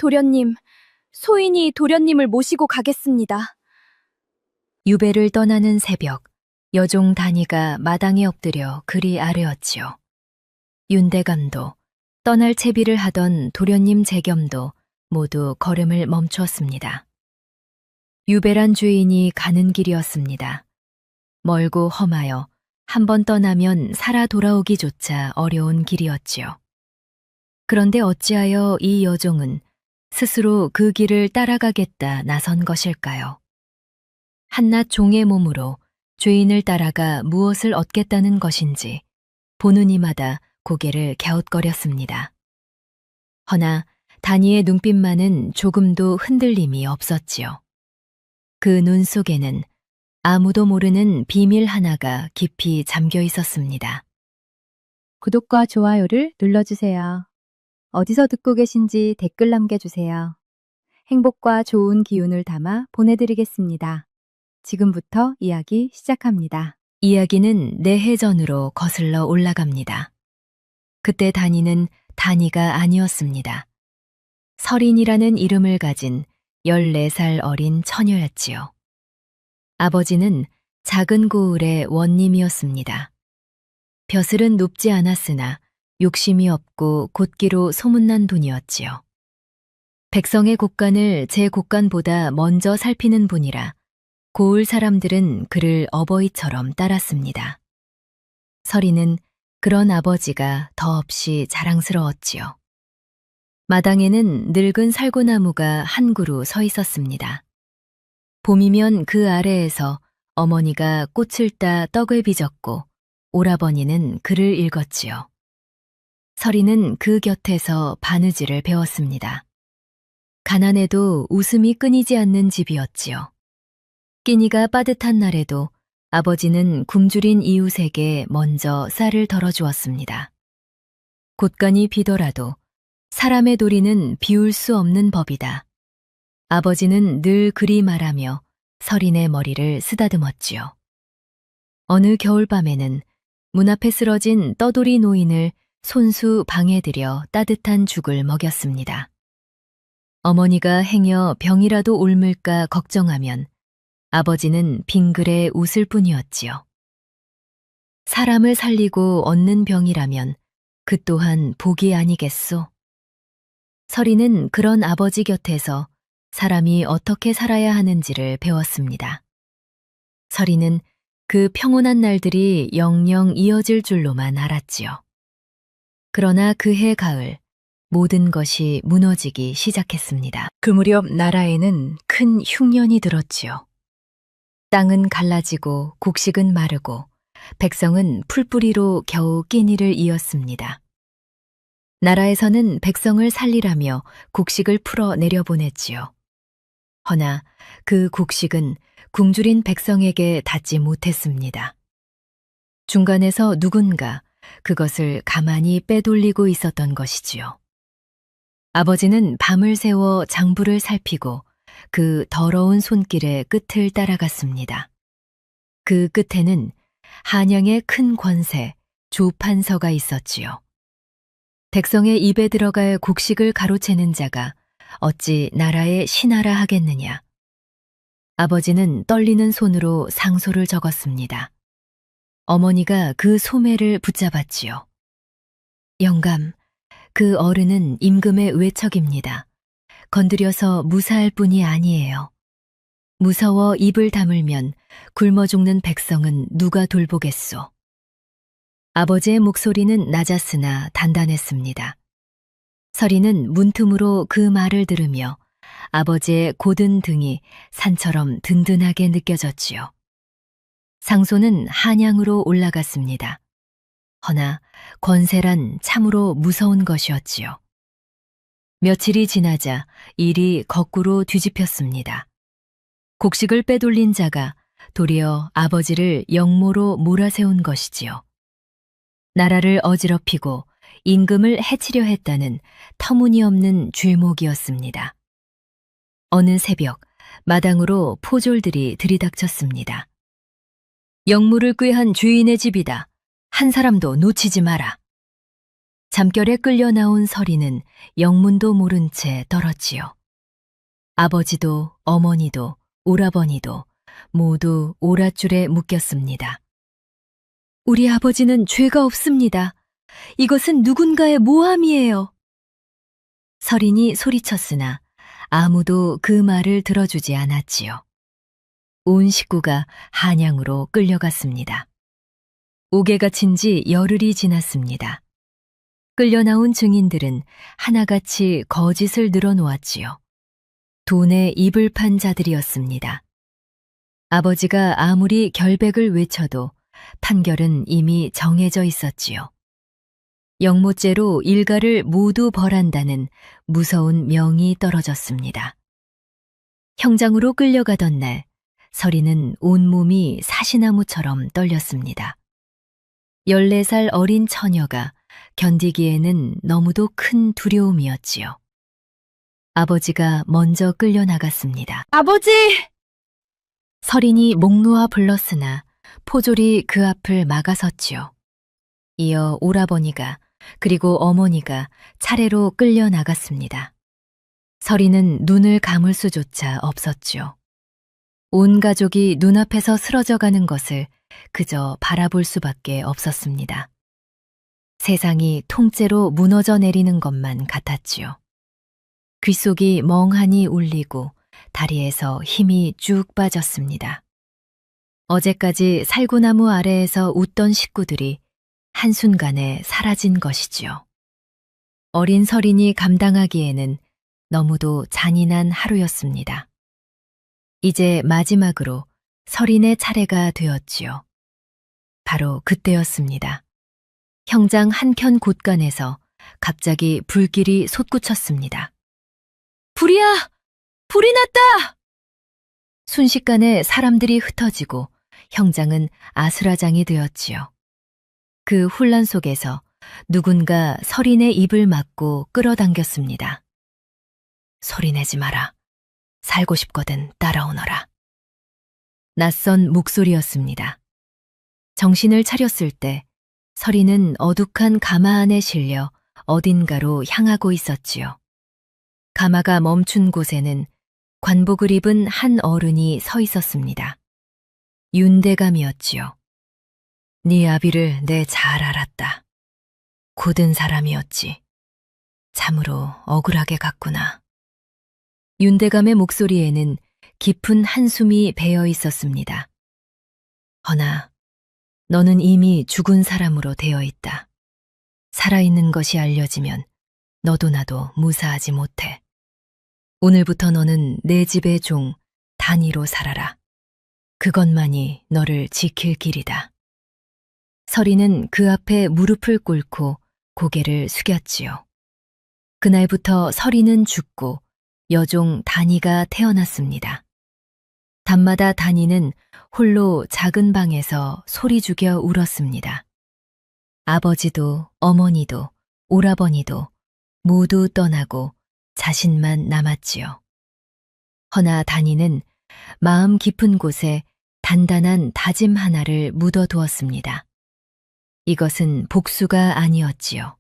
도련님, 소인이 도련님을 모시고 가겠습니다. 유배를 떠나는 새벽, 여종 단이가 마당에 엎드려 그리 아뢰었지요. 윤대감도, 떠날 채비를 하던 도련님 재겸도 모두 걸음을 멈추었습니다. 유배란 주인이 가는 길이었습니다. 멀고 험하여 한 번 떠나면 살아 돌아오기조차 어려운 길이었지요. 그런데 어찌하여 이 여종은 스스로 그 길을 따라가겠다 나선 것일까요? 한낱 종의 몸으로 죄인을 따라가 무엇을 얻겠다는 것인지 보는 이마다 고개를 갸웃거렸습니다. 허나 다니의 눈빛만은 조금도 흔들림이 없었지요. 그 눈 속에는 아무도 모르는 비밀 하나가 깊이 잠겨 있었습니다. 구독과 좋아요를 눌러주세요. 어디서 듣고 계신지 댓글 남겨주세요. 행복과 좋은 기운을 담아 보내드리겠습니다. 지금부터 이야기 시작합니다. 이야기는 내해전으로 거슬러 올라갑니다. 그때 다니는 다니가 아니었습니다. 설인이라는 이름을 가진 14살 어린 처녀였지요. 아버지는 작은 고을의 원님이었습니다. 벼슬은 높지 않았으나 욕심이 없고 곧기로 소문난 분이었지요. 백성의 곳간을 제 곳간보다 먼저 살피는 분이라 고을 사람들은 그를 어버이처럼 따랐습니다. 설이는 그런 아버지가 더없이 자랑스러웠지요. 마당에는 늙은 살구나무가 한 그루 서 있었습니다. 봄이면 그 아래에서 어머니가 꽃을 따 떡을 빚었고 오라버니는 글을 읽었지요. 설이는 그 곁에서 바느질을 배웠습니다. 가난해도 웃음이 끊이지 않는 집이었지요. 끼니가 빠듯한 날에도 아버지는 굶주린 이웃에게 먼저 쌀을 덜어주었습니다. 곳간이 비더라도 사람의 도리는 비울 수 없는 법이다. 아버지는 늘 그리 말하며 설인의 머리를 쓰다듬었지요. 어느 겨울밤에는 문 앞에 쓰러진 떠돌이 노인을 손수 방에 들여 따뜻한 죽을 먹였습니다. 어머니가 행여 병이라도 옮을까 걱정하면 아버지는 빙그레 웃을 뿐이었지요. 사람을 살리고 얻는 병이라면 그 또한 복이 아니겠소? 설이는 그런 아버지 곁에서 사람이 어떻게 살아야 하는지를 배웠습니다. 설이는 그 평온한 날들이 영영 이어질 줄로만 알았지요. 그러나 그해 가을 모든 것이 무너지기 시작했습니다. 그 무렵 나라에는 큰 흉년이 들었지요. 땅은 갈라지고 곡식은 마르고 백성은 풀뿌리로 겨우 끼니를 이었습니다. 나라에서는 백성을 살리라며 곡식을 풀어 내려보냈지요. 허나 그 곡식은 굶주린 백성에게 닿지 못했습니다. 중간에서 누군가 그것을 가만히 빼돌리고 있었던 것이지요. 아버지는 밤을 새워 장부를 살피고 그 더러운 손길의 끝을 따라갔습니다. 그 끝에는 한양의 큰 권세, 조판서가 있었지요. 백성의 입에 들어갈 곡식을 가로채는 자가 어찌 나라의 신하라 하겠느냐. 아버지는 떨리는 손으로 상소를 적었습니다. 어머니가 그 소매를 붙잡았지요. 영감, 그 어른은 임금의 외척입니다. 건드려서 무사할 뿐이 아니에요. 무서워 입을 다물면 굶어 죽는 백성은 누가 돌보겠소. 아버지의 목소리는 낮았으나 단단했습니다. 설이는 문틈으로 그 말을 들으며 아버지의 고든 등이 산처럼 든든하게 느껴졌지요. 상소는 한양으로 올라갔습니다. 허나 권세란 참으로 무서운 것이었지요. 며칠이 지나자 일이 거꾸로 뒤집혔습니다. 곡식을 빼돌린 자가 도리어 아버지를 영모로 몰아세운 것이지요. 나라를 어지럽히고 임금을 해치려 했다는 터무니없는 죄목이었습니다. 어느 새벽 마당으로 포졸들이 들이닥쳤습니다. 영모를 꾀한 죄인의 집이다. 한 사람도 놓치지 마라. 잠결에 끌려 나온 서리는 영문도 모른 채 떨었지요. 아버지도 어머니도 오라버니도 모두 오랏줄에 묶였습니다. 우리 아버지는 죄가 없습니다. 이것은 누군가의 모함이에요. 서린이 소리쳤으나 아무도 그 말을 들어주지 않았지요. 온 식구가 한양으로 끌려갔습니다. 옥에가 친 지 열흘이 지났습니다. 끌려 나온 증인들은 하나같이 거짓을 늘어놓았지요. 돈에 입을 판 자들이었습니다. 아버지가 아무리 결백을 외쳐도 판결은 이미 정해져 있었지요. 영모죄로 일가를 모두 벌한다는 무서운 명이 떨어졌습니다. 형장으로 끌려가던 날, 서리는 온몸이 사시나무처럼 떨렸습니다. 14살 어린 처녀가 견디기에는 너무도 큰 두려움이었지요. 아버지가 먼저 끌려나갔습니다. 아버지! 서린이 목 놓아 불렀으나 포졸이 그 앞을 막아섰지요. 이어 오라버니가 그리고 어머니가 차례로 끌려나갔습니다. 서린은 눈을 감을 수조차 없었지요. 온 가족이 눈앞에서 쓰러져가는 것을 그저 바라볼 수밖에 없었습니다. 세상이 통째로 무너져 내리는 것만 같았지요. 귓속이 멍하니 울리고 다리에서 힘이 쭉 빠졌습니다. 어제까지 살구나무 아래에서 웃던 식구들이 한순간에 사라진 것이지요. 어린 서린이 감당하기에는 너무도 잔인한 하루였습니다. 이제 마지막으로 서린의 차례가 되었지요. 바로 그때였습니다. 형장 한켠 곳간에서 갑자기 불길이 솟구쳤습니다. 불이야! 불이 났다! 순식간에 사람들이 흩어지고 형장은 아수라장이 되었지요. 그 혼란 속에서 누군가 서린의 입을 막고 끌어당겼습니다. 소리 내지 마라. 살고 싶거든 따라오너라. 낯선 목소리였습니다. 정신을 차렸을 때 서린은 어둑한 가마 안에 실려 어딘가로 향하고 있었지요. 가마가 멈춘 곳에는 관복을 입은 한 어른이 서 있었습니다. 윤대감이었지요. 네 아비를 내 잘 알았다. 굳은 사람이었지. 참으로 억울하게 갔구나. 윤대감의 목소리에는 깊은 한숨이 배어 있었습니다. 허나 너는 이미 죽은 사람으로 되어 있다. 살아있는 것이 알려지면 너도 나도 무사하지 못해. 오늘부터 너는 내 집의 종 단위로 살아라. 그것만이 너를 지킬 길이다. 서리는 그 앞에 무릎을 꿇고 고개를 숙였지요. 그날부터 서리는 죽고 여종 단이가 태어났습니다. 밤마다 단이는 홀로 작은 방에서 소리 죽여 울었습니다. 아버지도 어머니도 오라버니도 모두 떠나고 자신만 남았지요. 허나 단이는 마음 깊은 곳에 단단한 다짐 하나를 묻어두었습니다. 이것은 복수가 아니었지요.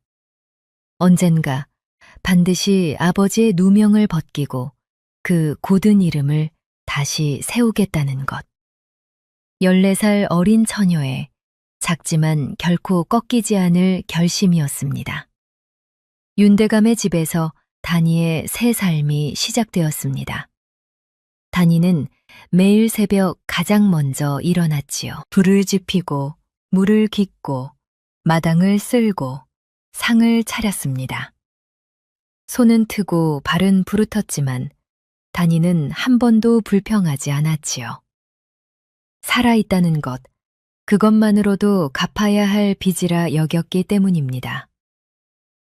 언젠가 반드시 아버지의 누명을 벗기고 그 고든 이름을 다시 세우겠다는 것. 14살 어린 처녀의 작지만 결코 꺾이지 않을 결심이었습니다. 윤대감의 집에서 단이의 새 삶이 시작되었습니다. 단이는 매일 새벽 가장 먼저 일어났지요. 불을 지피고 물을 깃고 마당을 쓸고 상을 차렸습니다. 손은 트고 발은 부르텄지만 단이는 한 번도 불평하지 않았지요. 살아있다는 것, 그것만으로도 갚아야 할 빚이라 여겼기 때문입니다.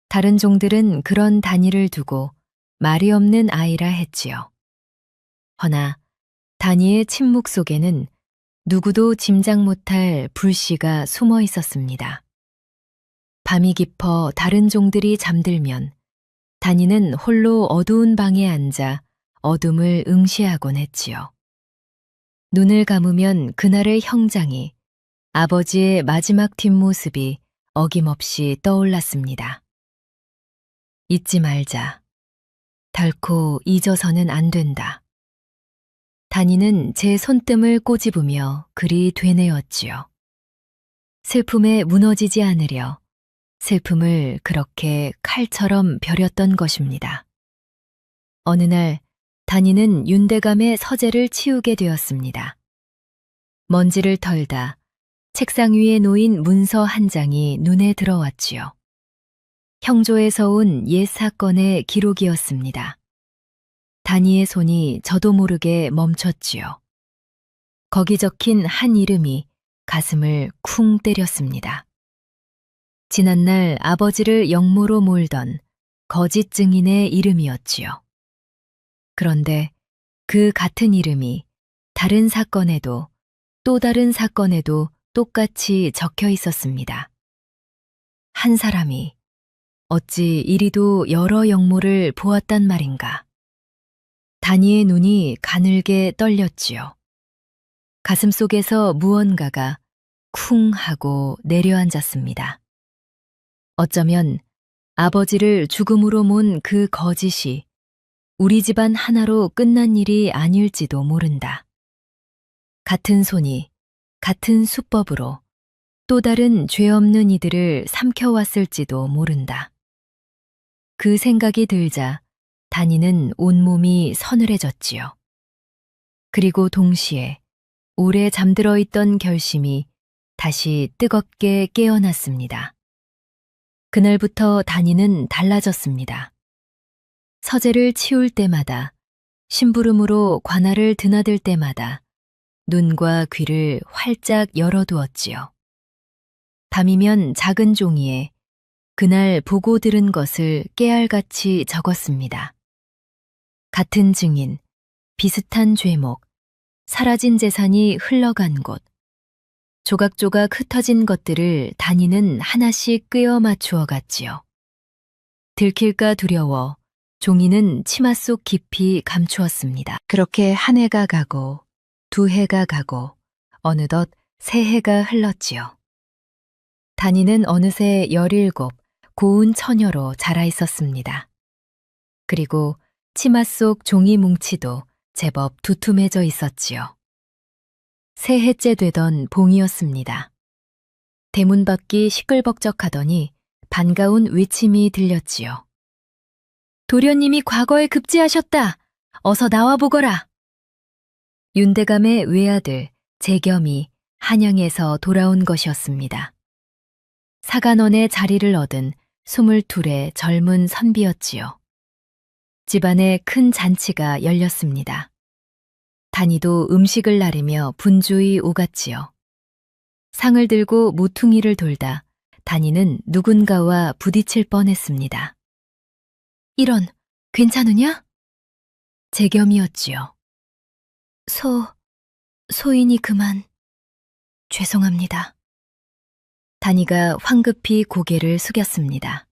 다른 종들은 그런 단이를 두고 말이 없는 아이라 했지요. 허나 단이의 침묵 속에는 누구도 짐작 못할 불씨가 숨어 있었습니다. 밤이 깊어 다른 종들이 잠들면 단이는 홀로 어두운 방에 앉아 어둠을 응시하곤 했지요. 눈을 감으면 그날의 형장이 아버지의 마지막 뒷모습이 어김없이 떠올랐습니다. 잊지 말자. 결코 잊어서는 안 된다. 단이는 제 손등을 꼬집으며 그리 되뇌었지요. 슬픔에 무너지지 않으려 슬픔을 그렇게 칼처럼 벼렸던 것입니다. 어느 날 단이는 윤대감의 서재를 치우게 되었습니다. 먼지를 털다 책상 위에 놓인 문서 한 장이 눈에 들어왔지요. 형조에서 온 옛 사건의 기록이었습니다. 단이의 손이 저도 모르게 멈췄지요. 거기 적힌 한 이름이 가슴을 쿵 때렸습니다. 지난날 아버지를 영모로 몰던 거짓 증인의 이름이었지요. 그런데 그 같은 이름이 다른 사건에도 또 다른 사건에도 똑같이 적혀 있었습니다. 한 사람이 어찌 이리도 여러 영모를 보았단 말인가. 단이의 눈이 가늘게 떨렸지요. 가슴 속에서 무언가가 쿵 하고 내려앉았습니다. 어쩌면 아버지를 죽음으로 몬 그 거짓이 우리 집안 하나로 끝난 일이 아닐지도 모른다. 같은 손이 같은 수법으로 또 다른 죄 없는 이들을 삼켜왔을지도 모른다. 그 생각이 들자 단이는 온몸이 서늘해졌지요. 그리고 동시에 오래 잠들어 있던 결심이 다시 뜨겁게 깨어났습니다. 그날부터 단이는 달라졌습니다. 서재를 치울 때마다, 심부름으로 관아를 드나들 때마다 눈과 귀를 활짝 열어두었지요. 밤이면 작은 종이에 그날 보고 들은 것을 깨알같이 적었습니다. 같은 증인, 비슷한 죄목, 사라진 재산이 흘러간 곳, 조각조각 흩어진 것들을 단이는 하나씩 꿰어 맞추어 갔지요. 들킬까 두려워 종이는 치마 속 깊이 감추었습니다. 그렇게 한 해가 가고 두 해가 가고 어느덧 세 해가 흘렀지요. 단이는 어느새 17 고운 처녀로 자라 있었습니다. 그리고 치마 속 종이 뭉치도 제법 두툼해져 있었지요. 세 해째 되던 봉이었습니다. 대문 밖이 시끌벅적하더니 반가운 외침이 들렸지요. 도련님이 과거에 급제하셨다. 어서 나와보거라. 윤대감의 외아들 재겸이 한양에서 돌아온 것이었습니다. 사간원의 자리를 얻은 22의 젊은 선비였지요. 집안에 큰 잔치가 열렸습니다. 단이도 음식을 나르며 분주히 오갔지요. 상을 들고 모퉁이를 돌다 단이는 누군가와 부딪힐 뻔했습니다. 이런, 괜찮으냐? 재겸이었지요. 소인이 그만. 죄송합니다. 단이가 황급히 고개를 숙였습니다.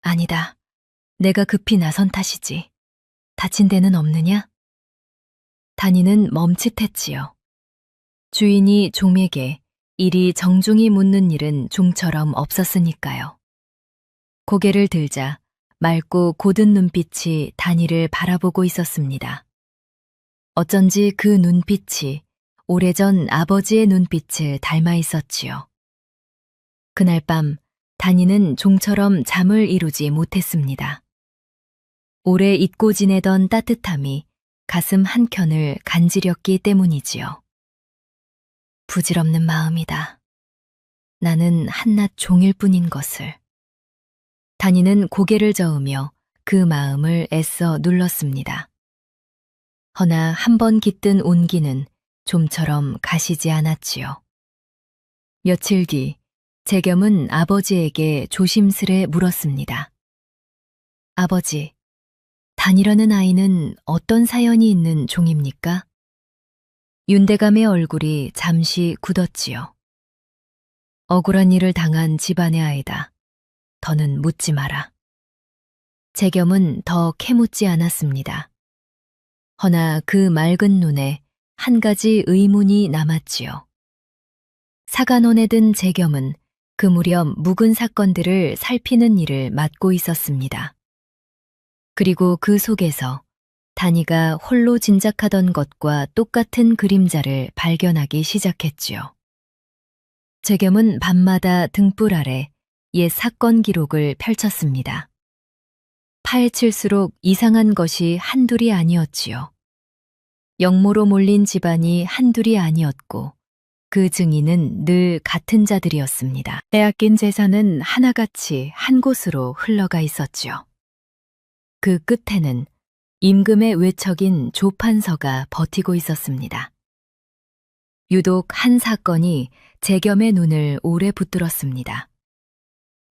아니다. 내가 급히 나선 탓이지. 다친 데는 없느냐? 단이는 멈칫했지요. 주인이 종에게 이리 정중히 묻는 일은 종처럼 없었으니까요. 고개를 들자 맑고 고든 눈빛이 단이를 바라보고 있었습니다. 어쩐지 그 눈빛이 오래전 아버지의 눈빛을 닮아 있었지요. 그날 밤 단이는 종처럼 잠을 이루지 못했습니다. 오래 잊고 지내던 따뜻함이 가슴 한켠을 간지렸기 때문이지요. 부질없는 마음이다. 나는 한낱 종일 뿐인 것을. 단이는 고개를 저으며 그 마음을 애써 눌렀습니다. 허나 한 번 깃든 온기는 좀처럼 가시지 않았지요. 며칠 뒤 재겸은 아버지에게 조심스레 물었습니다. 아버지, 단이라는 아이는 어떤 사연이 있는 종입니까? 윤대감의 얼굴이 잠시 굳었지요. 억울한 일을 당한 집안의 아이다. 더는 묻지 마라. 재겸은 더 캐묻지 않았습니다. 허나 그 맑은 눈에 한 가지 의문이 남았지요. 사간원에 든 재겸은 그 무렵 묵은 사건들을 살피는 일을 맡고 있었습니다. 그리고 그 속에서 다니가 홀로 짐작하던 것과 똑같은 그림자를 발견하기 시작했지요. 재겸은 밤마다 등불 아래 옛 사건 기록을 펼쳤습니다. 파헤칠수록 이상한 것이 한둘이 아니었지요. 영모로 몰린 집안이 한둘이 아니었고 그 증인은 늘 같은 자들이었습니다. 빼앗긴 재산은 하나같이 한 곳으로 흘러가 있었지요. 그 끝에는 임금의 외척인 조판서가 버티고 있었습니다. 유독 한 사건이 재겸의 눈을 오래 붙들었습니다.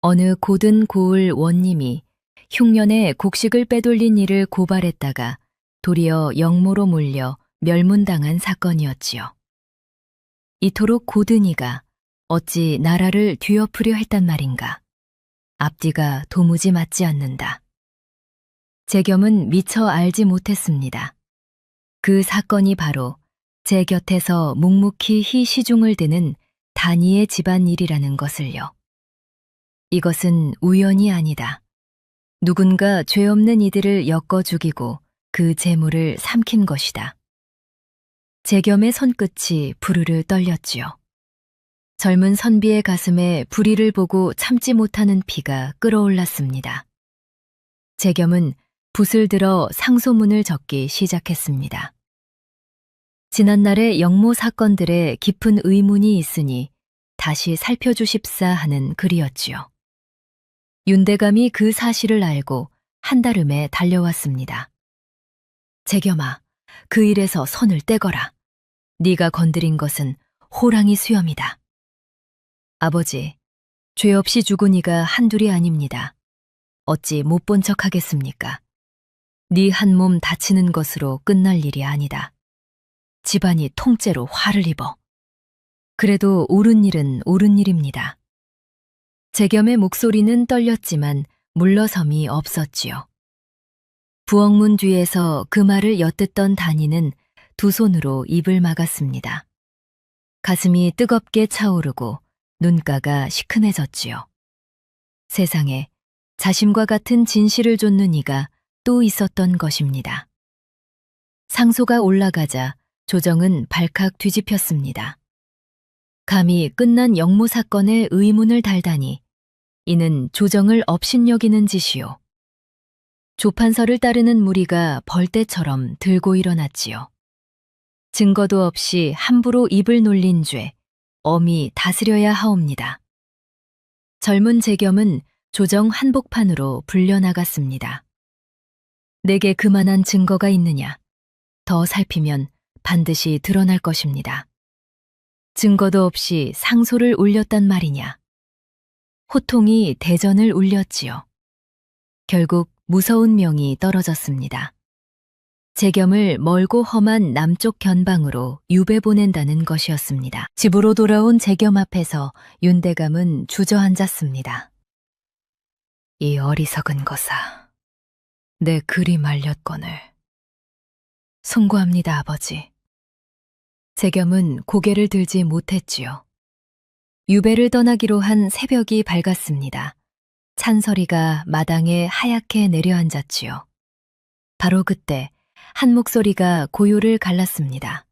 어느 고든 고을 원님이 흉년에 곡식을 빼돌린 일을 고발했다가 도리어 영모로 몰려 멸문당한 사건이었지요. 이토록 고든이가 어찌 나라를 뒤엎으려 했단 말인가. 앞뒤가 도무지 맞지 않는다. 재겸은 미처 알지 못했습니다. 그 사건이 바로 제 곁에서 묵묵히 시중을 드는 다니의 집안 일이라는 것을요. 이것은 우연이 아니다. 누군가 죄 없는 이들을 엮어 죽이고 그 재물을 삼킨 것이다. 재겸의 손끝이 부르르 떨렸지요. 젊은 선비의 가슴에 불의를 보고 참지 못하는 피가 끓어올랐습니다. 재겸은 붓을 들어 상소문을 적기 시작했습니다. 지난날의 영모 사건들에 깊은 의문이 있으니 다시 살펴주십사 하는 글이었지요. 윤대감이 그 사실을 알고 한달음에 달려왔습니다. 재겸아, 그 일에서 손을 떼거라. 네가 건드린 것은 호랑이 수염이다. 아버지, 죄 없이 죽은 이가 한둘이 아닙니다. 어찌 못 본 척 하겠습니까? 네 한 몸 다치는 것으로 끝날 일이 아니다. 집안이 통째로 화를 입어. 그래도 옳은 일은 옳은 일입니다. 재겸의 목소리는 떨렸지만 물러섬이 없었지요. 부엌문 뒤에서 그 말을 엿듣던 다니는 두 손으로 입을 막았습니다. 가슴이 뜨겁게 차오르고 눈가가 시큼해졌지요. 세상에 자신과 같은 진실을 좇는 이가 또 있었던 것입니다. 상소가 올라가자 조정은 발칵 뒤집혔습니다. 감히 끝난 영모 사건에 의문을 달다니 이는 조정을 업신여기는 짓이요. 조판서를 따르는 무리가 벌떼처럼 들고 일어났지요. 증거도 없이 함부로 입을 놀린 죄, 엄히 다스려야 하옵니다. 젊은 재겸은 조정 한복판으로 불려나갔습니다. 내게 그만한 증거가 있느냐? 더 살피면 반드시 드러날 것입니다. 증거도 없이 상소를 올렸단 말이냐? 호통이 대전을 울렸지요. 결국 무서운 명이 떨어졌습니다. 재겸을 멀고 험한 남쪽 견방으로 유배 보낸다는 것이었습니다. 집으로 돌아온 재겸 앞에서 윤대감은 주저앉았습니다. 이 어리석은 거사, 내 글이 말렸거늘. 송구합니다, 아버지. 재겸은 고개를 들지 못했지요. 유배를 떠나기로 한 새벽이 밝았습니다. 찬서리가 마당에 하얗게 내려앉았지요. 바로 그때 한 목소리가 고요를 갈랐습니다.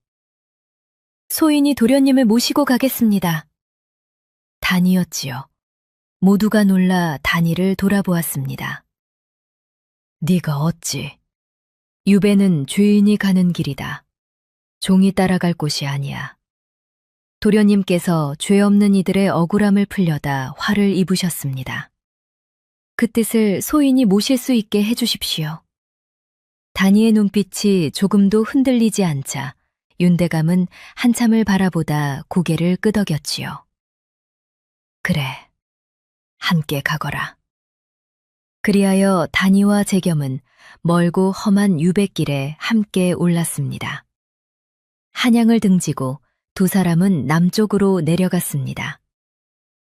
소인이 도련님을 모시고 가겠습니다. 단이었지요. 모두가 놀라 단이를 돌아보았습니다. 네가 어찌? 유배는 죄인이 가는 길이다. 종이 따라갈 곳이 아니야. 도련님께서 죄 없는 이들의 억울함을 풀려다 화를 입으셨습니다. 그 뜻을 소인이 모실 수 있게 해주십시오. 다니의 눈빛이 조금도 흔들리지 않자 윤대감은 한참을 바라보다 고개를 끄덕였지요. 그래, 함께 가거라. 그리하여 다니와 재겸은 멀고 험한 유배길에 함께 올랐습니다. 한양을 등지고 두 사람은 남쪽으로 내려갔습니다.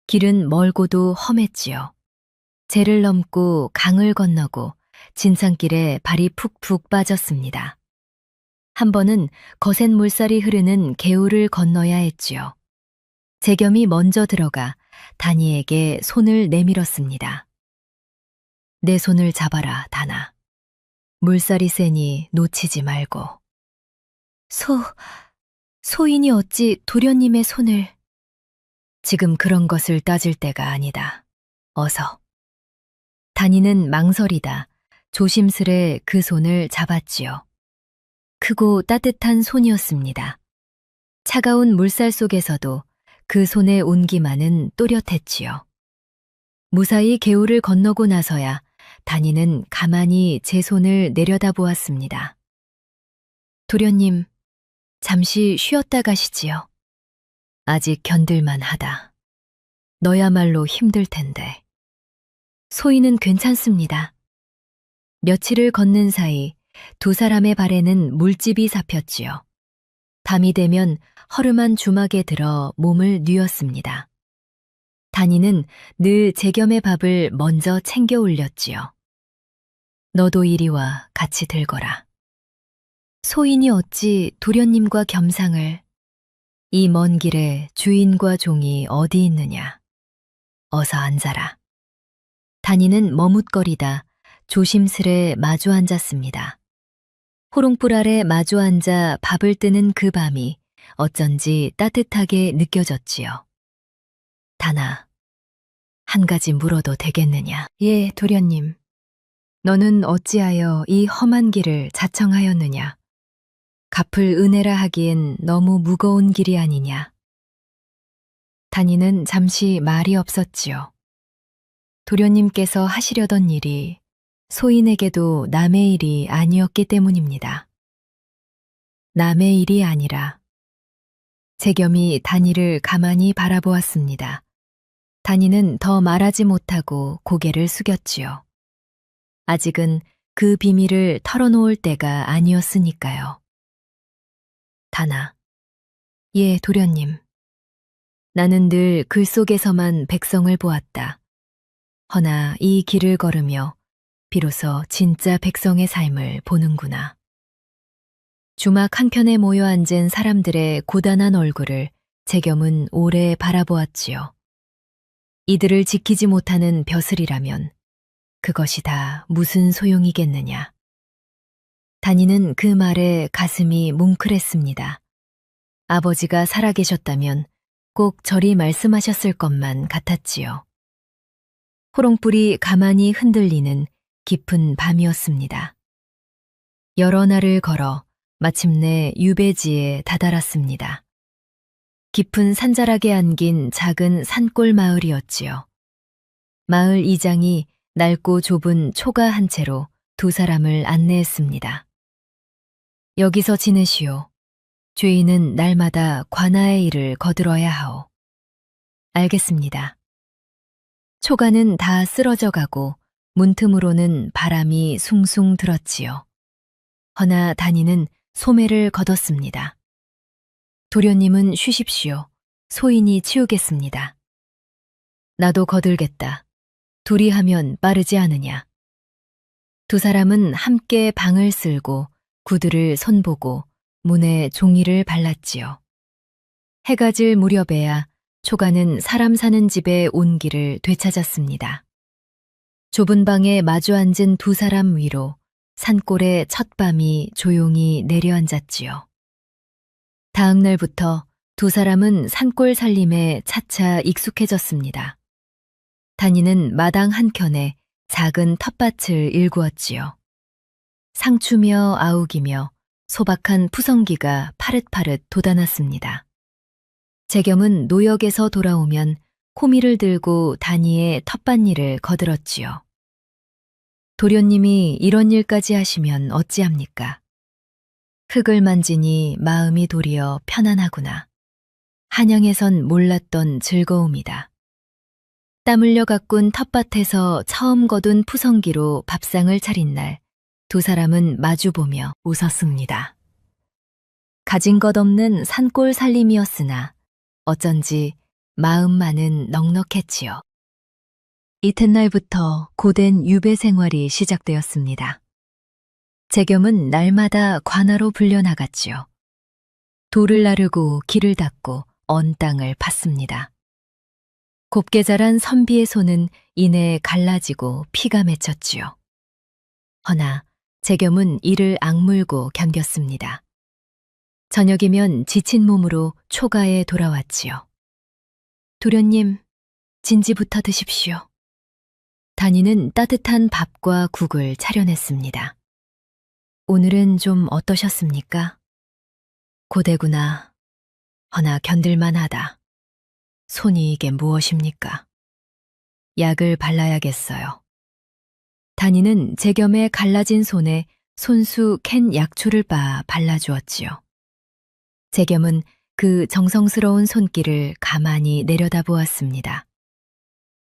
길은 멀고도 험했지요. 제를 넘고 강을 건너고 진창길에 발이 푹푹 빠졌습니다. 한 번은 거센 물살이 흐르는 개울을 건너야 했지요. 재겸이 먼저 들어가 다니에게 손을 내밀었습니다. 내 손을 잡아라, 다나. 물살이 세니 놓치지 말고. 소인이 어찌 도련님의 손을... 지금 그런 것을 따질 때가 아니다. 어서. 다니는 망설이다 조심스레 그 손을 잡았지요. 크고 따뜻한 손이었습니다. 차가운 물살 속에서도 그 손의 온기만은 또렷했지요. 무사히 개울을 건너고 나서야 다니는 가만히 제 손을 내려다보았습니다. 도련님, 잠시 쉬었다 가시지요. 아직 견딜만 하다. 너야말로 힘들 텐데. 소희는 괜찮습니다. 며칠을 걷는 사이 두 사람의 발에는 물집이 잡혔지요. 밤이 되면 허름한 주막에 들어 몸을 뉘었습니다. 다니는 늘 제 겸의 밥을 먼저 챙겨 올렸지요. 너도 이리 와 같이 들거라. 소인이 어찌 도련님과 겸상을... 이 먼 길에 주인과 종이 어디 있느냐. 어서 앉아라. 다니는 머뭇거리다 조심스레 마주 앉았습니다. 호롱불 아래 마주 앉아 밥을 뜨는 그 밤이 어쩐지 따뜻하게 느껴졌지요. 다나, 한 가지 물어도 되겠느냐? 예, 도련님. 너는 어찌하여 이 험한 길을 자청하였느냐? 갚을 은혜라 하기엔 너무 무거운 길이 아니냐? 다니는 잠시 말이 없었지요. 도련님께서 하시려던 일이 소인에게도 남의 일이 아니었기 때문입니다. 남의 일이 아니라 재겸이 다니를 가만히 바라보았습니다. 다니는 더 말하지 못하고 고개를 숙였지요. 아직은 그 비밀을 털어놓을 때가 아니었으니까요. 다나. 예, 도련님. 나는 늘 글 속에서만 백성을 보았다. 허나 이 길을 걸으며 비로소 진짜 백성의 삶을 보는구나. 주막 한켠에 모여 앉은 사람들의 고단한 얼굴을 재겸은 오래 바라보았지요. 이들을 지키지 못하는 벼슬이라면 그것이 다 무슨 소용이겠느냐. 다니는 그 말에 가슴이 뭉클했습니다. 아버지가 살아계셨다면 꼭 저리 말씀하셨을 것만 같았지요. 호롱불이 가만히 흔들리는 깊은 밤이었습니다. 여러 날을 걸어 마침내 유배지에 다다랐습니다. 깊은 산자락에 안긴 작은 산골 마을이었지요. 마을 이장이 낡고 좁은 초가 한 채로 두 사람을 안내했습니다. 여기서 지내시오. 죄인은 날마다 관아의 일을 거들어야 하오. 알겠습니다. 초가는 다 쓰러져 가고 문틈으로는 바람이 숭숭 들었지요. 허나 다니는 소매를 걷었습니다. 도련님은 쉬십시오. 소인이 치우겠습니다. 나도 거들겠다. 둘이 하면 빠르지 않으냐. 두 사람은 함께 방을 쓸고 구두를 손보고 문에 종이를 발랐지요. 해가 질 무렵에야 초가는 사람 사는 집의 온기를 되찾았습니다. 좁은 방에 마주 앉은 두 사람 위로 산골의 첫밤이 조용히 내려앉았지요. 다음 날부터 두 사람은 산골 살림에 차차 익숙해졌습니다. 다니는 마당 한켠에 작은 텃밭을 일구었지요. 상추며 아욱이며 소박한 푸성기가 파릇파릇 돋아났습니다. 재겸은 노역에서 돌아오면 코미를 들고 다니의 텃밭일을 거들었지요. 도련님이 이런 일까지 하시면 어찌합니까? 흙을 만지니 마음이 도리어 편안하구나. 한양에선 몰랐던 즐거움이다. 땀 흘려 가꾼 텃밭에서 처음 거둔 푸성기로 밥상을 차린 날, 두 사람은 마주보며 웃었습니다. 가진 것 없는 산골 살림이었으나 어쩐지 마음만은 넉넉했지요. 이튿날부터 고된 유배 생활이 시작되었습니다. 재겸은 날마다 관아로 불려나갔지요. 돌을 나르고 길을 닦고 언 땅을 팠습니다. 곱게 자란 선비의 손은 이내 갈라지고 피가 맺혔지요. 허나 재겸은 이를 악물고 견뎠습니다. 저녁이면 지친 몸으로 초가에 돌아왔지요. 도련님, 진지부터 드십시오. 단이는 따뜻한 밥과 국을 차려냈습니다. 오늘은 좀 어떠셨습니까? 고되구나. 허나 견딜만하다. 손이 이게 무엇입니까? 약을 발라야겠어요. 단이는 재겸의 갈라진 손에 손수 캔 약초를 빻아 발라주었지요. 재겸은 그 정성스러운 손길을 가만히 내려다보았습니다.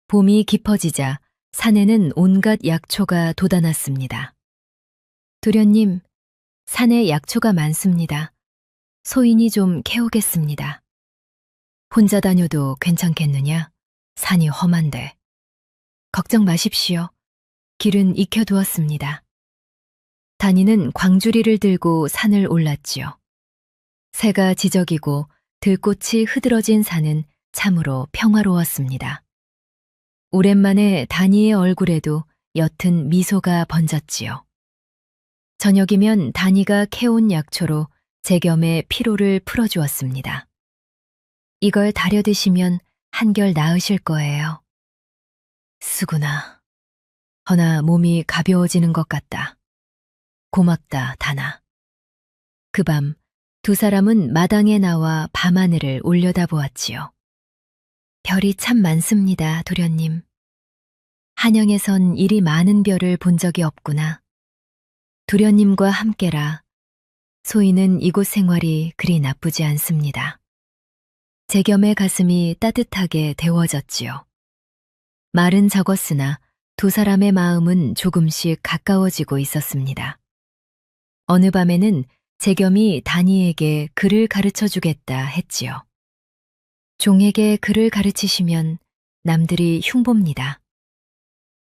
봄이 깊어지자 산에는 온갖 약초가 돋아났습니다. 도련님, 산에 약초가 많습니다. 소인이 좀 캐오겠습니다. 혼자 다녀도 괜찮겠느냐? 산이 험한데. 걱정 마십시오. 길은 익혀두었습니다. 단이는 광주리를 들고 산을 올랐지요. 새가 지저귀고 들꽃이 흐드러진 산은 참으로 평화로웠습니다. 오랜만에 단이의 얼굴에도 옅은 미소가 번졌지요. 저녁이면 단이가 캐온 약초로 재겸의 피로를 풀어주었습니다. 이걸 다려 드시면 한결 나으실 거예요. 쓰구나. 허나 몸이 가벼워지는 것 같다. 고맙다, 단아. 그 밤 두 사람은 마당에 나와 밤하늘을 올려다보았지요. 별이 참 많습니다, 도련님. 한양에선 이리 많은 별을 본 적이 없구나. 도련님과 함께라. 소인은 이곳 생활이 그리 나쁘지 않습니다. 재겸의 가슴이 따뜻하게 데워졌지요. 말은 적었으나 두 사람의 마음은 조금씩 가까워지고 있었습니다. 어느 밤에는 재겸이 단이에게 글을 가르쳐 주겠다 했지요. 종에게 글을 가르치시면 남들이 흉봅니다.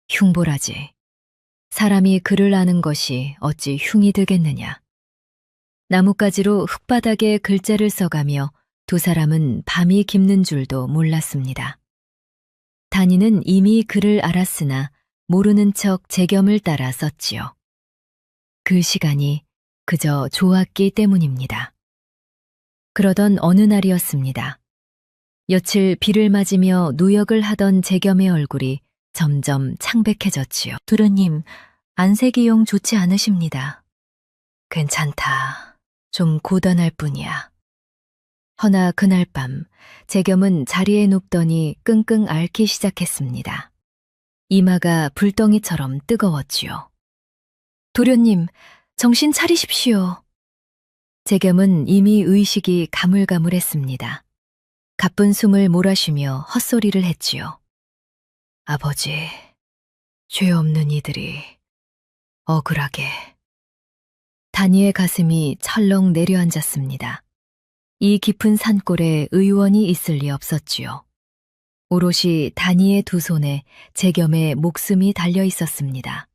흉보라지. 사람이 글을 아는 것이 어찌 흉이 들겠느냐. 나뭇가지로 흙바닥에 글자를 써가며 두 사람은 밤이 깊는 줄도 몰랐습니다. 단이는 이미 글을 알았으나 모르는 척 재겸을 따라 썼지요. 그 시간이 그저 좋았기 때문입니다. 그러던 어느 날이었습니다. 며칠 비를 맞으며 누역을 하던 재겸의 얼굴이 점점 창백해졌지요. 도련님, 안색이용 좋지 않으십니다. 괜찮다. 좀 고단할 뿐이야. 허나 그날 밤 재겸은 자리에 눕더니 끙끙 앓기 시작했습니다. 이마가 불덩이처럼 뜨거웠지요. 도련님, 정신 차리십시오. 재겸은 이미 의식이 가물가물했습니다. 가쁜 숨을 몰아쉬며 헛소리를 했지요. 아버지, 죄 없는 이들이 억울하게. 단이의 가슴이 철렁 내려앉았습니다. 이 깊은 산골에 의원이 있을 리 없었지요. 오롯이 단이의 두 손에 재겸의 목숨이 달려 있었습니다.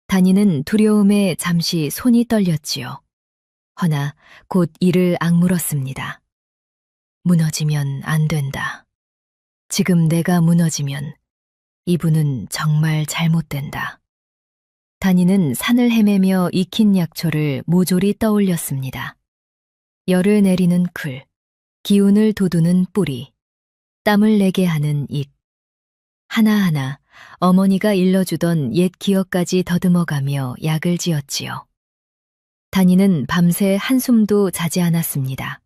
단이는 두려움에 잠시 손이 떨렸지요. 허나 곧 이를 악물었습니다. 무너지면 안 된다. 지금 내가 무너지면 이분은 정말 잘못된다. 단이는 산을 헤매며 익힌 약초를 모조리 떠올렸습니다. 열을 내리는 클, 기운을 돋우는 뿌리, 땀을 내게 하는 잎. 하나하나 어머니가 일러주던 옛 기억까지 더듬어가며 약을 지었지요. 단이는 밤새 한숨도 자지 않았습니다.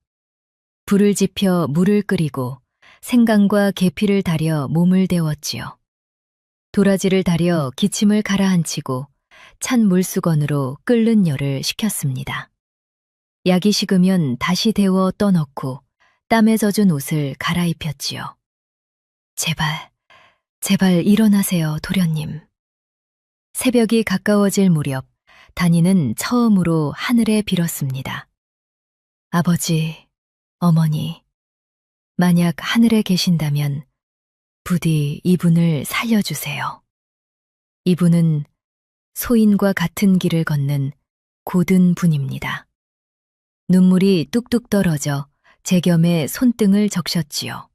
불을 지펴 물을 끓이고 생강과 계피를 달여 몸을 데웠지요. 도라지를 달여 기침을 가라앉히고 찬 물수건으로 끓는 열을 식혔습니다. 약이 식으면 다시 데워 떠넣고 땀에 젖은 옷을 갈아입혔지요. 제발, 제발 일어나세요, 도련님. 새벽이 가까워질 무렵 단이는 처음으로 하늘에 빌었습니다. 아버지, 어머니, 만약 하늘에 계신다면 부디 이분을 살려주세요. 이분은 소인과 같은 길을 걷는 고든 분입니다. 눈물이 뚝뚝 떨어져 재겸의 손등을 적셨지요.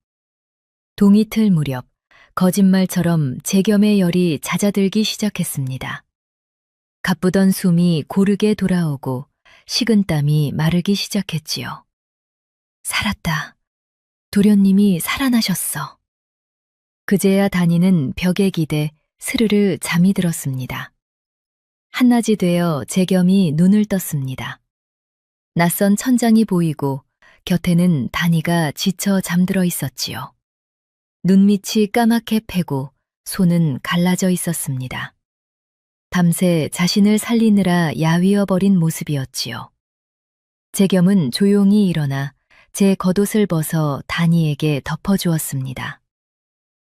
동이틀 무렵 거짓말처럼 재겸의 열이 잦아들기 시작했습니다. 가쁘던 숨이 고르게 돌아오고 식은땀이 마르기 시작했지요. 살았다. 도련님이 살아나셨어. 그제야 다니는 벽에 기대 스르르 잠이 들었습니다. 한낮이 되어 재겸이 눈을 떴습니다. 낯선 천장이 보이고 곁에는 다니가 지쳐 잠들어 있었지요. 눈밑이 까맣게 패고 손은 갈라져 있었습니다. 밤새 자신을 살리느라 야위어 버린 모습이었지요. 재겸은 조용히 일어나 제 겉옷을 벗어 다니에게 덮어주었습니다.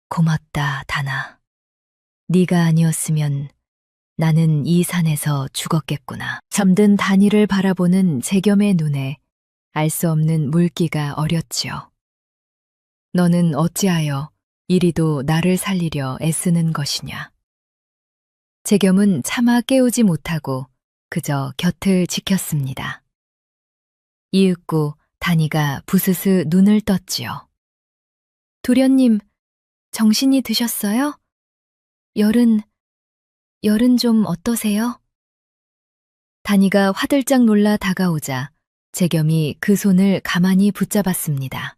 고맙다, 다나. 네가 아니었으면 나는 이 산에서 죽었겠구나. 잠든 다니를 바라보는 재겸의 눈에 알 수 없는 물기가 어렸지요. 너는 어찌하여 이리도 나를 살리려 애쓰는 것이냐. 재겸은 차마 깨우지 못하고 그저 곁을 지켰습니다. 이윽고 다니가 부스스 눈을 떴지요. 도련님, 정신이 드셨어요? 열은 좀 어떠세요? 다니가 화들짝 놀라 다가오자 재겸이 그 손을 가만히 붙잡았습니다.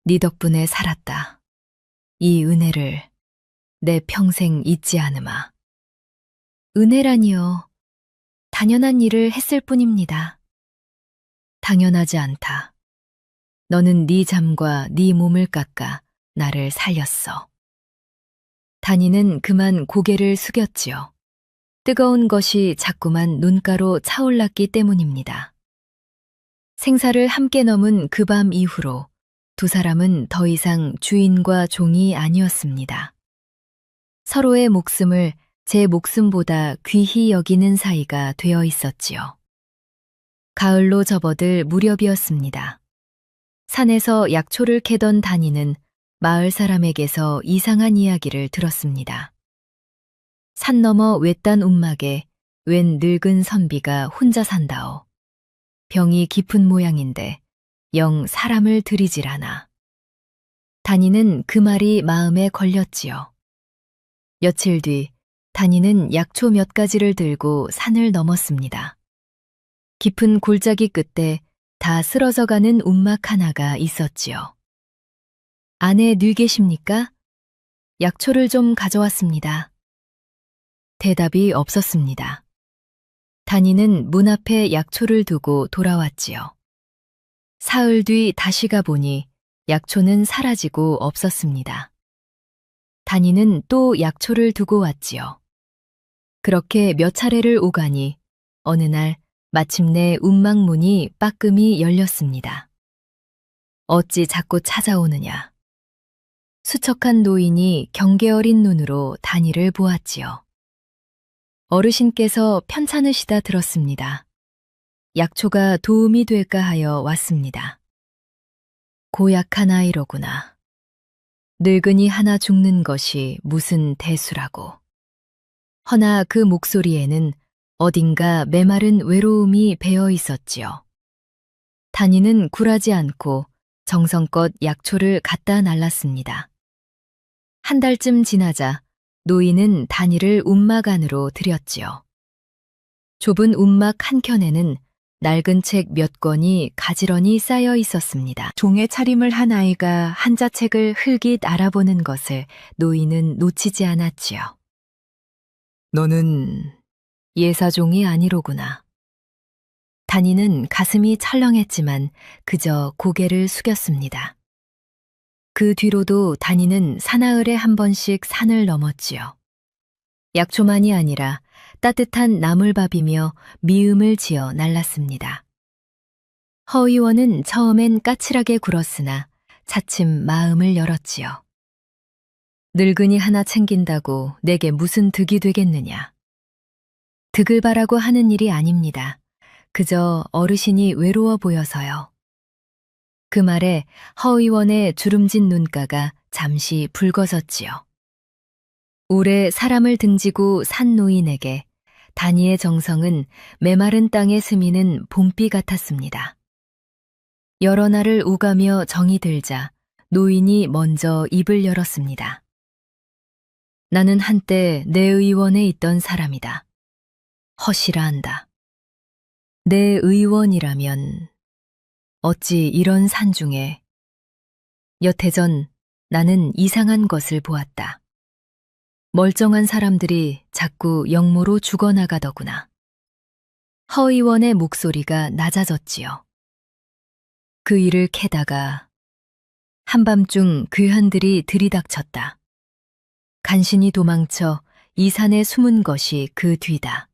네 덕분에 살았다. 이 은혜를 내 평생 잊지 않으마. 은혜라니요. 당연한 일을 했을 뿐입니다. 당연하지 않다. 너는 네 잠과 네 몸을 깎아 나를 살렸어. 다니는 그만 고개를 숙였지요. 뜨거운 것이 자꾸만 눈가로 차올랐기 때문입니다. 생사를 함께 넘은 그 밤 이후로 두 사람은 더 이상 주인과 종이 아니었습니다. 서로의 목숨을 제 목숨보다 귀히 여기는 사이가 되어 있었지요. 가을로 접어들 무렵이었습니다. 산에서 약초를 캐던 다니는 마을 사람에게서 이상한 이야기를 들었습니다. 산 너머 외딴 움막에 웬 늙은 선비가 혼자 산다오. 병이 깊은 모양인데 영 사람을 들이질 않아. 다니는 그 말이 마음에 걸렸지요. 며칠 뒤 다니는 약초 몇 가지를 들고 산을 넘었습니다. 깊은 골짜기 끝에 다 쓰러져가는 움막 하나가 있었지요. 안에 뉘 계십니까? 약초를 좀 가져왔습니다. 대답이 없었습니다. 다니는 문 앞에 약초를 두고 돌아왔지요. 사흘 뒤 다시 가보니 약초는 사라지고 없었습니다. 다니는 또 약초를 두고 왔지요. 그렇게 몇 차례를 오가니 어느 날 마침내 움막문이 빠끔히 열렸습니다. 어찌 자꾸 찾아오느냐. 수척한 노인이 경계 어린 눈으로 다니를 보았지요. 어르신께서 편찮으시다 들었습니다. 약초가 도움이 될까 하여 왔습니다. 고약한 아이로구나. 늙은이 하나 죽는 것이 무슨 대수라고. 허나 그 목소리에는 어딘가 메마른 외로움이 배어 있었지요. 다니는 굴하지 않고 정성껏 약초를 갖다 날랐습니다. 한 달쯤 지나자 노인은 다니를 움막 안으로 들였지요. 좁은 움막 한켠에는 낡은 책 몇 권이 가지런히 쌓여 있었습니다. 종의 차림을 한 아이가 한자책을 흘깃 알아보는 것을 노인은 놓치지 않았지요. 너는 예사종이 아니로구나. 다니는 가슴이 철렁했지만 그저 고개를 숙였습니다. 그 뒤로도 다니는 사나흘에 한 번씩 산을 넘었지요. 약초만이 아니라 따뜻한 나물밥이며 미음을 지어 날랐습니다. 허의원은 처음엔 까칠하게 굴었으나 차츰 마음을 열었지요. 늙은이 하나 챙긴다고 내게 무슨 득이 되겠느냐. 득을 바라고 하는 일이 아닙니다. 그저 어르신이 외로워 보여서요. 그 말에 허의원의 주름진 눈가가 잠시 붉어졌지요. 오래 사람을 등지고 산 노인에게 다니의 정성은 메마른 땅에 스미는 봄비 같았습니다. 여러 날을 오가며 정이 들자 노인이 먼저 입을 열었습니다. 나는 한때 내 의원에 있던 사람이다. 허시라 한다. 내 의원이라면 어찌 이런 산중에. 여태 전 나는 이상한 것을 보았다. 멀쩡한 사람들이 자꾸 역모로 죽어나가더구나. 허 의원의 목소리가 낮아졌지요. 그 일을 캐다가 한밤중 괴한들이 들이닥쳤다. 간신히 도망쳐 이 산에 숨은 것이 그 뒤다.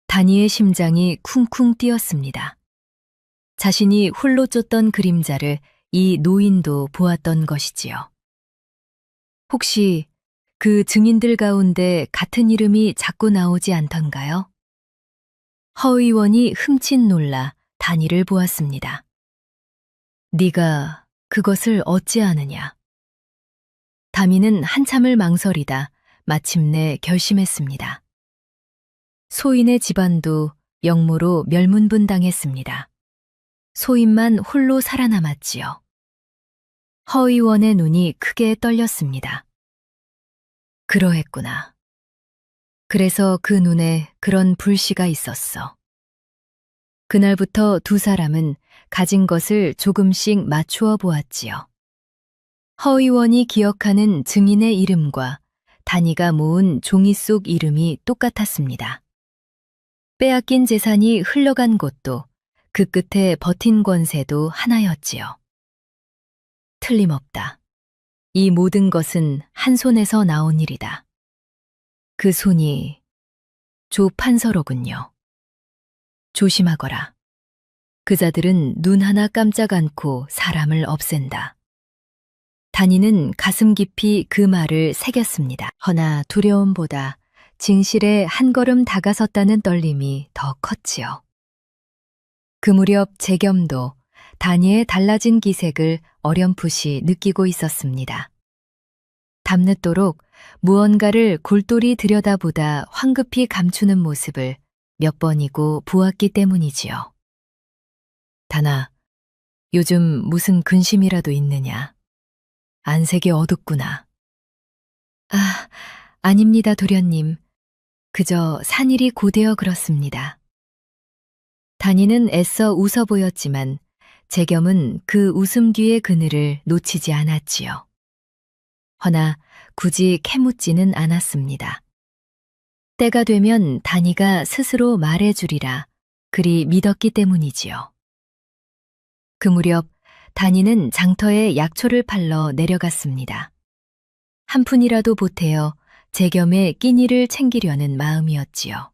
다니의 심장이 쿵쿵 뛰었습니다. 자신이 홀로 쫓던 그림자를 이 노인도 보았던 것이지요. 혹시 그 증인들 가운데 같은 이름이 자꾸 나오지 않던가요? 허 의원이 흠칫 놀라 다니를 보았습니다. 네가 그것을 어찌 아느냐? 다미는 한참을 망설이다 마침내 결심했습니다. 소인의 집안도 역모로 멸문분당했습니다. 소인만 홀로 살아남았지요. 허 의원의 눈이 크게 떨렸습니다. 그러했구나. 그래서 그 눈에 그런 불씨가 있었어. 그날부터 두 사람은 가진 것을 조금씩 맞추어 보았지요. 허 의원이 기억하는 증인의 이름과 다니가 모은 종이 속 이름이 똑같았습니다. 빼앗긴 재산이 흘러간 곳도 그 끝에 버틴 권세도 하나였지요. 틀림없다. 이 모든 것은 한 손에서 나온 일이다. 그 손이 조 판서로군요. 조심하거라. 그자들은 눈 하나 깜짝 않고 사람을 없앤다. 다니는 가슴 깊이 그 말을 새겼습니다. 허나 두려움보다 진실에 한 걸음 다가섰다는 떨림이 더 컸지요. 그 무렵 재겸도 다니의 달라진 기색을 어렴풋이 느끼고 있었습니다. 밤늦도록 무언가를 골똘히 들여다보다 황급히 감추는 모습을 몇 번이고 보았기 때문이지요. 다나, 요즘 무슨 근심이라도 있느냐? 안색이 어둡구나. 아, 아닙니다, 도련님. 그저 산일이 고되어 그렇습니다. 다니는 애써 웃어 보였지만 재겸은 그 웃음 뒤의 그늘을 놓치지 않았지요. 허나 굳이 캐묻지는 않았습니다. 때가 되면 다니가 스스로 말해주리라 그리 믿었기 때문이지요. 그 무렵 다니는 장터에 약초를 팔러 내려갔습니다. 한 푼이라도 보태어 재겸의 끼니를 챙기려는 마음이었지요.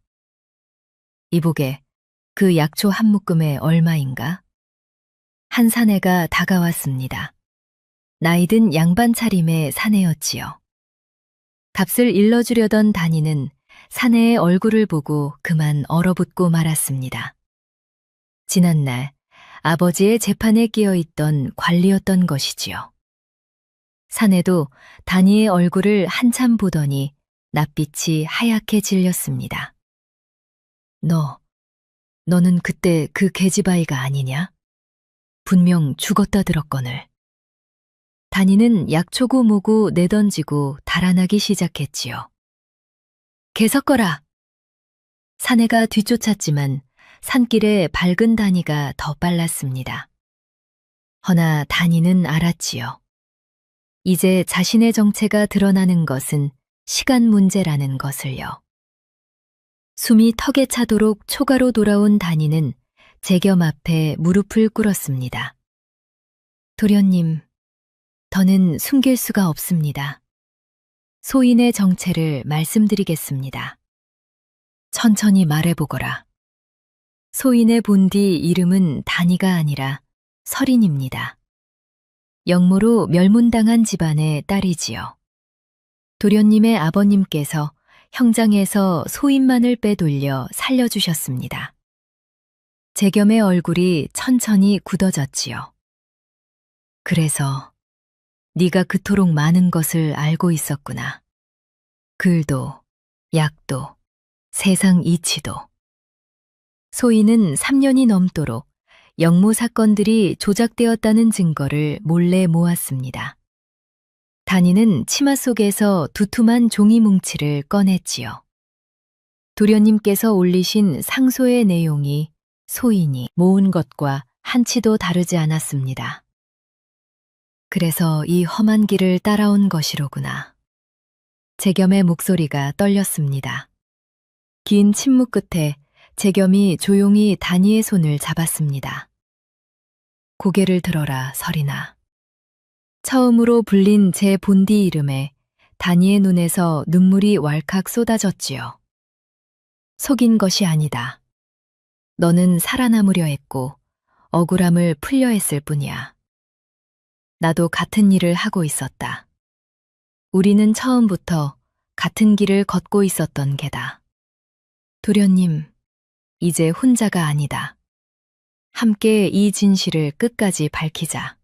이보게, 그 약초 한 묶음에 얼마인가? 한 사내가 다가왔습니다. 나이든 양반 차림의 사내였지요. 값을 일러주려던 다니는 사내의 얼굴을 보고 그만 얼어붙고 말았습니다. 지난날 아버지의 재판에 끼어있던 관리였던 것이지요. 사내도 다니의 얼굴을 한참 보더니 낯빛이 하얗게 질렸습니다. 너는 그때 그 계집아이가 아니냐? 분명 죽었다 들었거늘. 다니는 약초고 뭐고 내던지고 달아나기 시작했지요. 개석거라! 사내가 뒤쫓았지만 산길에 밝은 다니가 더 빨랐습니다. 허나 다니는 알았지요. 이제 자신의 정체가 드러나는 것은 시간 문제라는 것을요. 숨이 턱에 차도록 초가로 돌아온 다니는 재겸 앞에 무릎을 꿇었습니다. 도련님, 더는 숨길 수가 없습니다. 소인의 정체를 말씀드리겠습니다. 천천히 말해보거라. 소인의 본디 이름은 다니가 아니라 설인입니다. 역모로 멸문당한 집안의 딸이지요. 도련님의 아버님께서 형장에서 소인만을 빼돌려 살려주셨습니다. 재겸의 얼굴이 천천히 굳어졌지요. 그래서 네가 그토록 많은 것을 알고 있었구나. 글도, 약도, 세상 이치도. 소인은 3년이 넘도록 영모 사건들이 조작되었다는 증거를 몰래 모았습니다. 단이는 치마 속에서 두툼한 종이 뭉치를 꺼냈지요. 도련님께서 올리신 상소의 내용이 소인이 모은 것과 한치도 다르지 않았습니다. 그래서 이 험한 길을 따라온 것이로구나. 재겸의 목소리가 떨렸습니다. 긴 침묵 끝에 재겸이 조용히 단이의 손을 잡았습니다. 고개를 들어라, 설이나. 처음으로 불린 제 본디 이름에 단이의 눈에서 눈물이 왈칵 쏟아졌지요. 속인 것이 아니다. 너는 살아남으려 했고 억울함을 풀려 했을 뿐이야. 나도 같은 일을 하고 있었다. 우리는 처음부터 같은 길을 걷고 있었던 게다. 도련님, 이제 혼자가 아니다. 함께 이 진실을 끝까지 밝히자.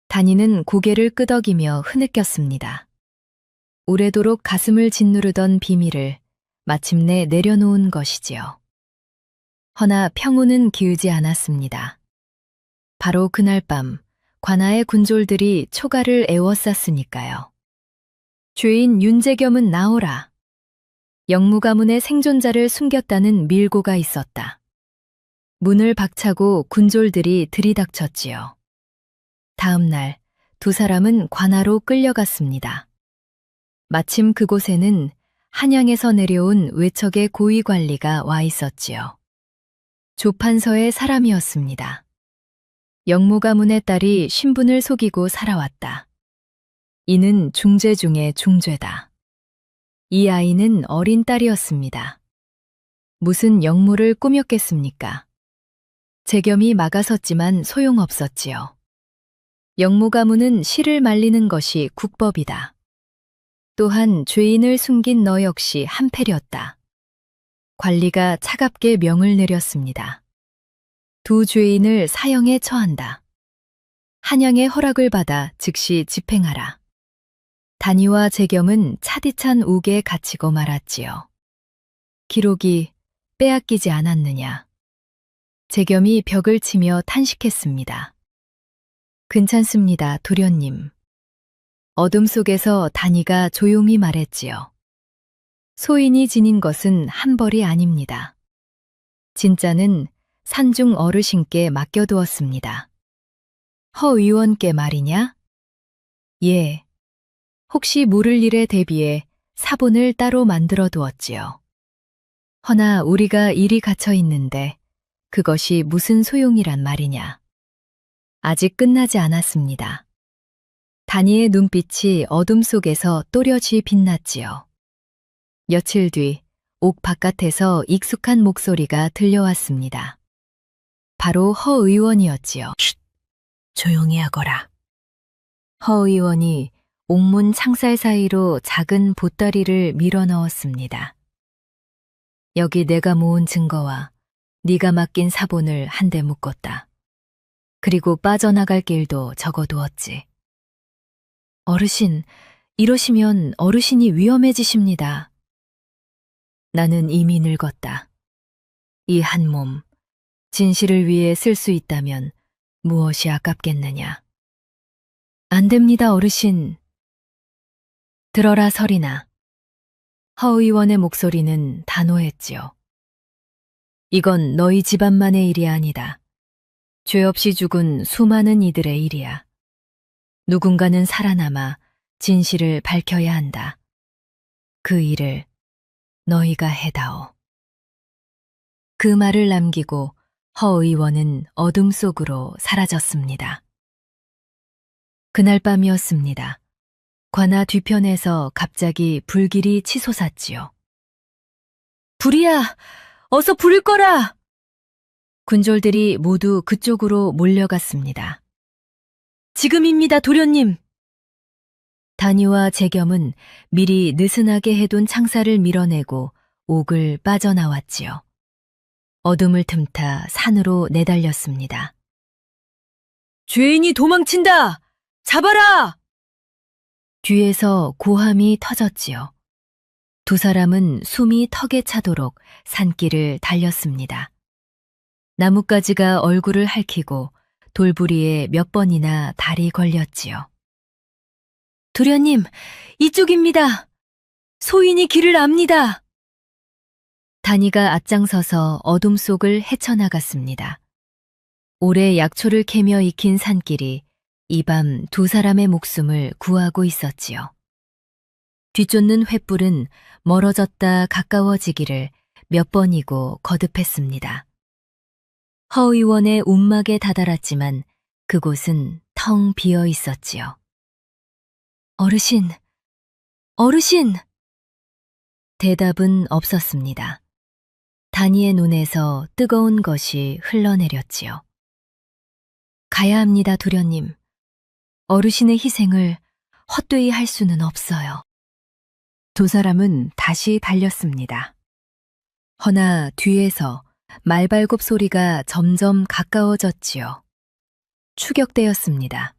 단이는 고개를 끄덕이며 흐느꼈습니다. 오래도록 가슴을 짓누르던 비밀을 마침내 내려놓은 것이지요. 허나 평온은 기우지 않았습니다. 바로 그날 밤 관아의 군졸들이 초가를 에워쌌으니까요. 죄인 윤재겸은 나오라. 영무가문의 생존자를 숨겼다는 밀고가 있었다. 문을 박차고 군졸들이 들이닥쳤지요. 다음 날 두 사람은 관아로 끌려갔습니다. 마침 그곳에는 한양에서 내려온 외척의 고위 관리가 와 있었지요. 조판서의 사람이었습니다. 영무가문의 딸이 신분을 속이고 살아왔다. 이는 중죄 중의 중죄다. 이 아이는 어린 딸이었습니다. 무슨 영무를 꾸몄겠습니까? 재겸이 막아섰지만 소용없었지요. 영무가문은 시를 말리는 것이 국법이다. 또한 죄인을 숨긴 너 역시 한패렸다. 관리가 차갑게 명을 내렸습니다. 두 죄인을 사형에 처한다. 한양의 허락을 받아 즉시 집행하라. 단이와 재겸은 차디찬 옥에 갇히고 말았지요. 기록이 빼앗기지 않았느냐. 재겸이 벽을 치며 탄식했습니다. 괜찮습니다, 도련님. 어둠 속에서 단이가 조용히 말했지요. 소인이 지닌 것은 한 벌이 아닙니다. 진짜는 산중 어르신께 맡겨두었습니다. 허 의원께 말이냐? 예. 혹시 모를 일에 대비해 사본을 따로 만들어 두었지요. 허나 우리가 일이 갇혀 있는데 그것이 무슨 소용이란 말이냐. 아직 끝나지 않았습니다. 단이의 눈빛이 어둠 속에서 또렷이 빛났지요. 며칠 뒤 옥 바깥에서 익숙한 목소리가 들려왔습니다. 바로 허 의원이었지요. 조용히 하거라. 허 의원이 옥문 창살 사이로 작은 보따리를 밀어 넣었습니다. 여기 내가 모은 증거와 네가 맡긴 사본을 한데 묶었다. 그리고 빠져나갈 길도 적어두었지. 어르신, 이러시면 어르신이 위험해지십니다. 나는 이미 늙었다. 이 한 몸, 진실을 위해 쓸 수 있다면 무엇이 아깝겠느냐. 안 됩니다, 어르신. 들어라, 설이나. 허 의원의 목소리는 단호했지요. 이건 너희 집안만의 일이 아니다. 죄 없이 죽은 수많은 이들의 일이야. 누군가는 살아남아 진실을 밝혀야 한다. 그 일을 너희가 해다오. 그 말을 남기고 허 의원은 어둠 속으로 사라졌습니다. 그날 밤이었습니다. 관아 뒤편에서 갑자기 불길이 치솟았지요. 불이야! 어서 불을 꺼라! 군졸들이 모두 그쪽으로 몰려갔습니다. 지금입니다, 도련님! 단이와 재겸은 미리 느슨하게 해둔 창살을 밀어내고 옥을 빠져나왔지요. 어둠을 틈타 산으로 내달렸습니다. 죄인이 도망친다! 잡아라! 뒤에서 고함이 터졌지요. 두 사람은 숨이 턱에 차도록 산길을 달렸습니다. 나뭇가지가 얼굴을 핥히고 돌부리에 몇 번이나 달이 걸렸지요. 도련님, 이쪽입니다. 소인이 길을 압니다. 단이가 앞장서서 어둠 속을 헤쳐나갔습니다. 오래 약초를 캐며 익힌 산길이 이 밤 두 사람의 목숨을 구하고 있었지요. 뒤쫓는 횃불은 멀어졌다 가까워지기를 몇 번이고 거듭했습니다. 허 의원의 움막에 다다랐지만 그곳은 텅 비어 있었지요. 어르신, 어르신! 대답은 없었습니다. 단이의 눈에서 뜨거운 것이 흘러내렸지요. 가야 합니다, 도련님. 어르신의 희생을 헛되이 할 수는 없어요. 두 사람은 다시 달렸습니다. 허나 뒤에서 말발굽 소리가 점점 가까워졌지요. 추격되었습니다.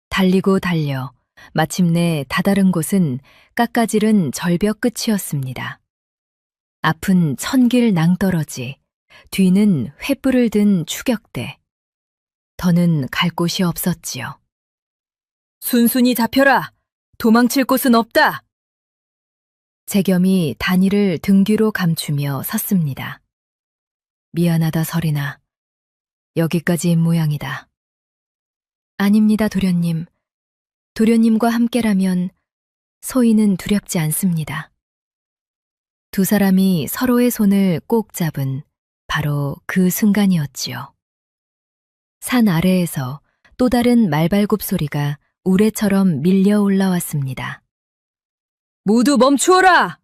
달리고 달려 마침내 다다른 곳은 깎아지른 절벽 끝이었습니다. 앞은 천길 낭떠러지, 뒤는 횃불을 든 추격대. 더는 갈 곳이 없었지요. 순순히 잡혀라! 도망칠 곳은 없다! 재겸이 단이를 등 뒤로 감추며 섰습니다. 미안하다, 설이나. 여기까지인 모양이다. 아닙니다, 도련님. 도련님과 함께라면 소인은 두렵지 않습니다. 두 사람이 서로의 손을 꼭 잡은 바로 그 순간이었지요. 산 아래에서 또 다른 말발굽 소리가 우레처럼 밀려 올라왔습니다. 모두 멈추어라!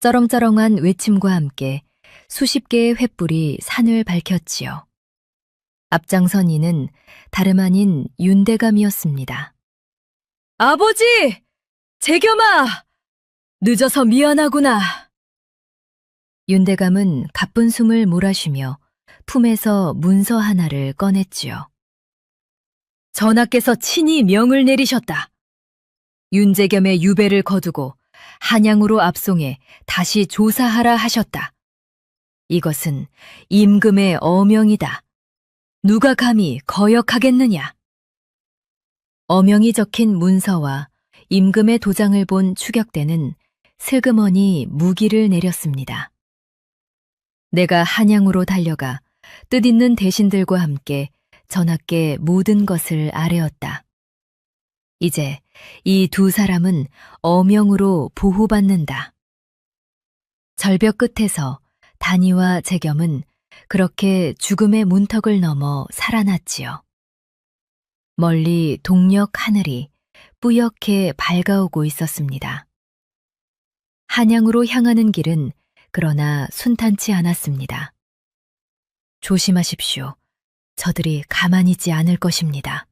쩌렁쩌렁한 외침과 함께 수십 개의 횃불이 산을 밝혔지요. 앞장선 이는 다름 아닌 윤대감이었습니다. 아버지! 재겸아! 늦어서 미안하구나. 윤대감은 가쁜 숨을 몰아쉬며 품에서 문서 하나를 꺼냈지요. 전하께서 친히 명을 내리셨다. 윤재겸의 유배를 거두고 한양으로 압송해 다시 조사하라 하셨다. 이것은 임금의 어명이다. 누가 감히 거역하겠느냐. 어명이 적힌 문서와 임금의 도장을 본 추격대는 슬그머니 무기를 내렸습니다. 내가 한양으로 달려가 뜻있는 대신들과 함께 전하께 모든 것을 아뢰었다. 이제 이 두 사람은 어명으로 보호받는다. 절벽 끝에서 단이와 재겸은 그렇게 죽음의 문턱을 넘어 살아났지요. 멀리 동력 하늘이 뿌옇게 밝아오고 있었습니다. 한양으로 향하는 길은 그러나 순탄치 않았습니다. 조심하십시오. 저들이 가만히 있지 않을 것입니다.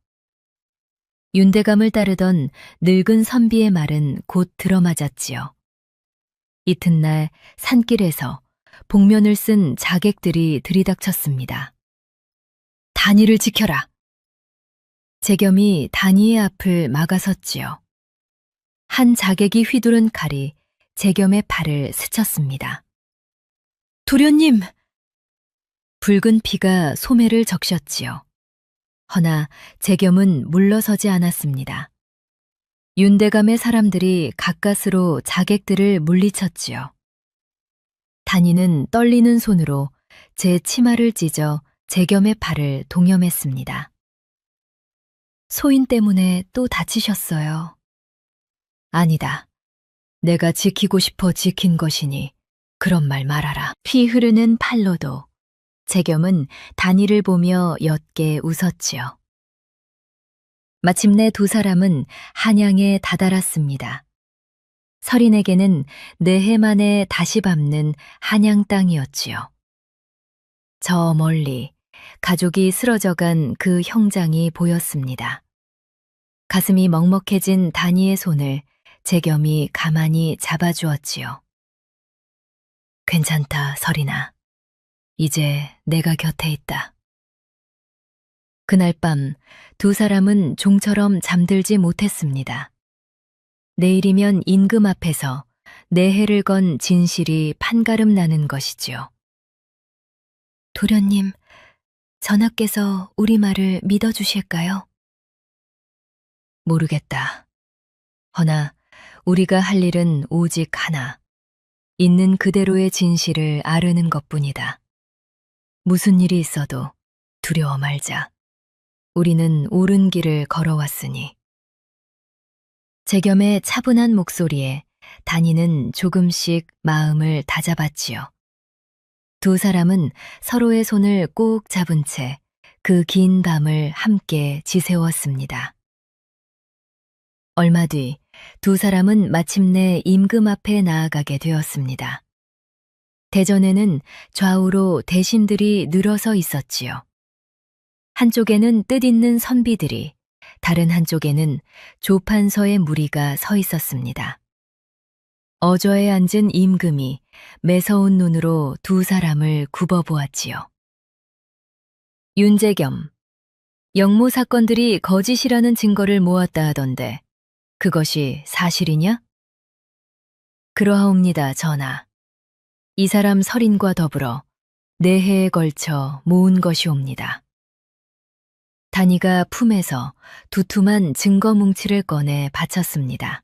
윤대감을 따르던 늙은 선비의 말은 곧 들어맞았지요. 이튿날 산길에서 복면을 쓴 자객들이 들이닥쳤습니다. 단이를 지켜라. 재겸이 단이의 앞을 막아섰지요. 한 자객이 휘두른 칼이 재겸의 팔을 스쳤습니다. 도련님! 붉은 피가 소매를 적셨지요. 허나 재겸은 물러서지 않았습니다. 윤대감의 사람들이 가까스로 자객들을 물리쳤지요. 단이는 떨리는 손으로 제 치마를 찢어 재겸의 팔을 동염했습니다. 소인 때문에 또 다치셨어요. 아니다. 내가 지키고 싶어 지킨 것이니 그런 말 말아라. 피 흐르는 팔로도 재겸은 단이를 보며 옅게 웃었지요. 마침내 두 사람은 한양에 다다랐습니다. 설인에게는 4해 만에 다시 밟는 한양 땅이었지요. 저 멀리 가족이 쓰러져간 그 형장이 보였습니다. 가슴이 먹먹해진 단이의 손을 재겸이 가만히 잡아주었지요. 괜찮다, 설이나. 이제 내가 곁에 있다. 그날 밤 두 사람은 종처럼 잠들지 못했습니다. 내일이면 임금 앞에서 4해를 건 진실이 판가름 나는 것이지요. 도련님, 전하께서 우리 말을 믿어주실까요? 모르겠다. 허나 우리가 할 일은 오직 하나. 있는 그대로의 진실을 아르는 것뿐이다. 무슨 일이 있어도 두려워 말자. 우리는 옳은 길을 걸어왔으니. 재겸의 차분한 목소리에 단이는 조금씩 마음을 다잡았지요. 두 사람은 서로의 손을 꼭 잡은 채 그 긴 밤을 함께 지새웠습니다. 얼마 뒤 두 사람은 마침내 임금 앞에 나아가게 되었습니다. 대전에는 좌우로 대신들이 늘어서 있었지요. 한쪽에는 뜻있는 선비들이, 다른 한쪽에는 조판서의 무리가 서 있었습니다. 어저에 앉은 임금이 매서운 눈으로 두 사람을 굽어보았지요. 윤재겸, 영모 사건들이 거짓이라는 증거를 모았다 하던데 그것이 사실이냐? 그러하옵니다, 전하. 이 사람 설인과 더불어 4해에 걸쳐 모은 것이옵니다. 단이가 품에서 두툼한 증거 뭉치를 꺼내 바쳤습니다.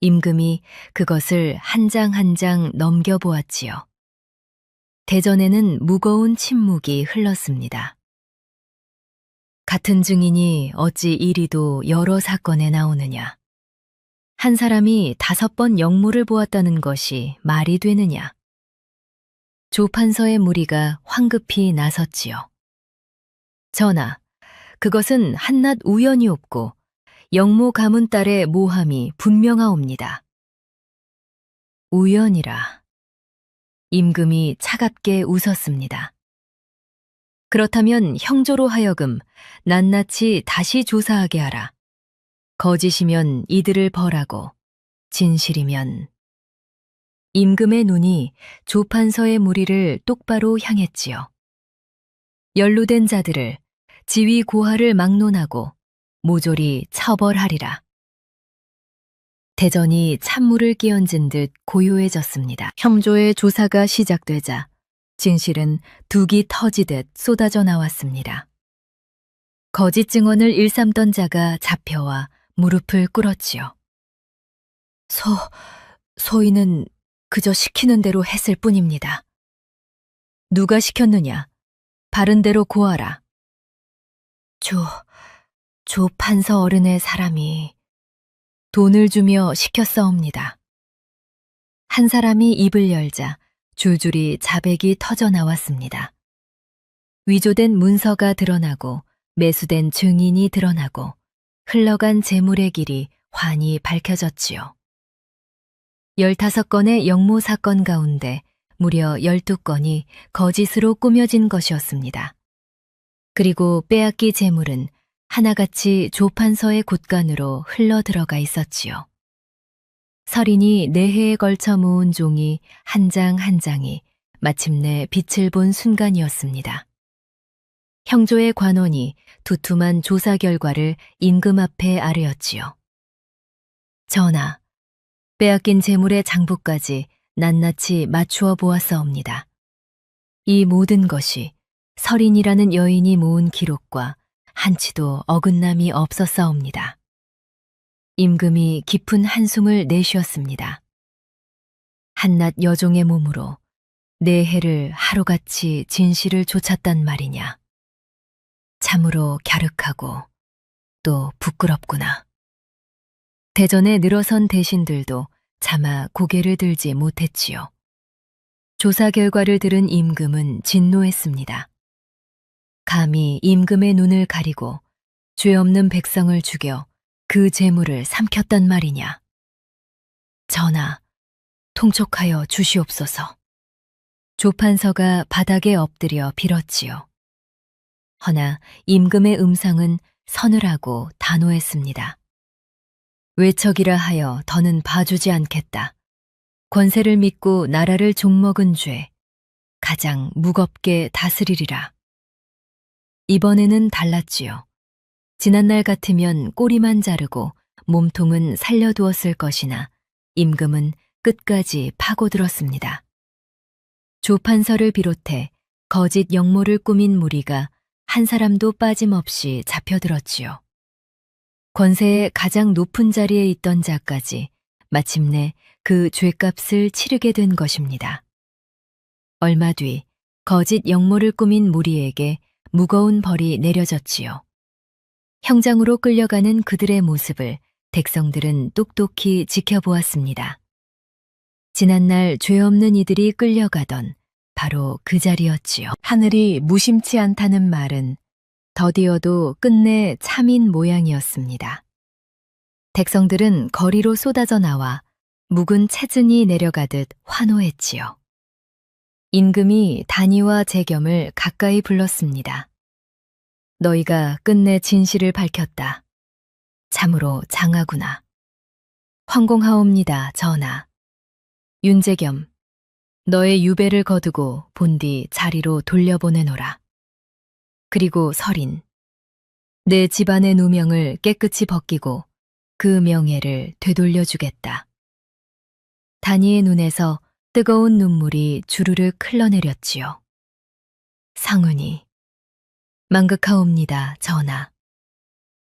임금이 그것을 한 장 한 장 넘겨보았지요. 대전에는 무거운 침묵이 흘렀습니다. 같은 증인이 어찌 이리도 여러 사건에 나오느냐? 한 사람이 5번 영모를 보았다는 것이 말이 되느냐? 조판서의 무리가 황급히 나섰지요. 전하, 그것은 한낱 우연이옵고 영모 가문 딸의 모함이 분명하옵니다. 우연이라. 임금이 차갑게 웃었습니다. 그렇다면 형조로 하여금 낱낱이 다시 조사하게 하라. 거짓이면 이들을 벌하고 진실이면. 임금의 눈이 조판서의 무리를 똑바로 향했지요. 연루된 자들을 지위 고하를 막론하고 모조리 처벌하리라. 대전이 찬물을 끼얹은 듯 고요해졌습니다. 형조의 조사가 시작되자 진실은 둑이 터지듯 쏟아져 나왔습니다. 거짓 증언을 일삼던 자가 잡혀와 무릎을 꿇었지요. 소인은 그저 시키는 대로 했을 뿐입니다. 누가 시켰느냐? 바른 대로 고하라. 조 판서 어른의 사람이 돈을 주며 시켰사옵니다. 한 사람이 입을 열자 줄줄이 자백이 터져 나왔습니다. 위조된 문서가 드러나고 매수된 증인이 드러나고 흘러간 재물의 길이 환히 밝혀졌지요. 15건의 영모 사건 가운데 무려 12건이 거짓으로 꾸며진 것이었습니다. 그리고 빼앗기 재물은 하나같이 조판서의 곳간으로 흘러 들어가 있었지요. 설인이 4해에 걸쳐 모은 종이 한 장 한 장이 마침내 빛을 본 순간이었습니다. 형조의 관원이 두툼한 조사 결과를 임금 앞에 아뢰었지요. 전하, 빼앗긴 재물의 장부까지 낱낱이 맞추어 보았사옵니다. 이 모든 것이 설인이라는 여인이 모은 기록과 한치도 어긋남이 없었사옵니다. 임금이 깊은 한숨을 내쉬었습니다. 한낱 여종의 몸으로 4해를 하루같이 진실을 좇았단 말이냐. 참으로 갸륵하고 또 부끄럽구나. 대전에 늘어선 대신들도 차마 고개를 들지 못했지요. 조사 결과를 들은 임금은 진노했습니다. 감히 임금의 눈을 가리고 죄 없는 백성을 죽여 그 재물을 삼켰단 말이냐. 전하, 통촉하여 주시옵소서. 조판서가 바닥에 엎드려 빌었지요. 허나 임금의 음성은 서늘하고 단호했습니다. 외척이라 하여 더는 봐주지 않겠다. 권세를 믿고 나라를 종먹은 죄, 가장 무겁게 다스리리라. 이번에는 달랐지요. 지난날 같으면 꼬리만 자르고 몸통은 살려두었을 것이나 임금은 끝까지 파고들었습니다. 조판서를 비롯해 거짓 영모를 꾸민 무리가 한 사람도 빠짐없이 잡혀들었지요. 권세의 가장 높은 자리에 있던 자까지 마침내 그 죄값을 치르게 된 것입니다. 얼마 뒤 거짓 영모를 꾸민 무리에게 무거운 벌이 내려졌지요. 형장으로 끌려가는 그들의 모습을 백성들은 똑똑히 지켜보았습니다. 지난날 죄 없는 이들이 끌려가던 바로 그 자리였지요. 하늘이 무심치 않다는 말은 더디어도 끝내 참인 모양이었습니다. 백성들은 거리로 쏟아져 나와 묵은 채증이 내려가듯 환호했지요. 임금이 다니와 재겸을 가까이 불렀습니다. 너희가 끝내 진실을 밝혔다. 참으로 장하구나. 황공하옵니다, 전하. 윤재겸, 너의 유배를 거두고 본디 자리로 돌려보내노라. 그리고 설인, 내 집안의 누명을 깨끗이 벗기고 그 명예를 되돌려주겠다. 다니의 눈에서 뜨거운 눈물이 주르륵 흘러내렸지요. 상은이, 망극하옵니다, 전하.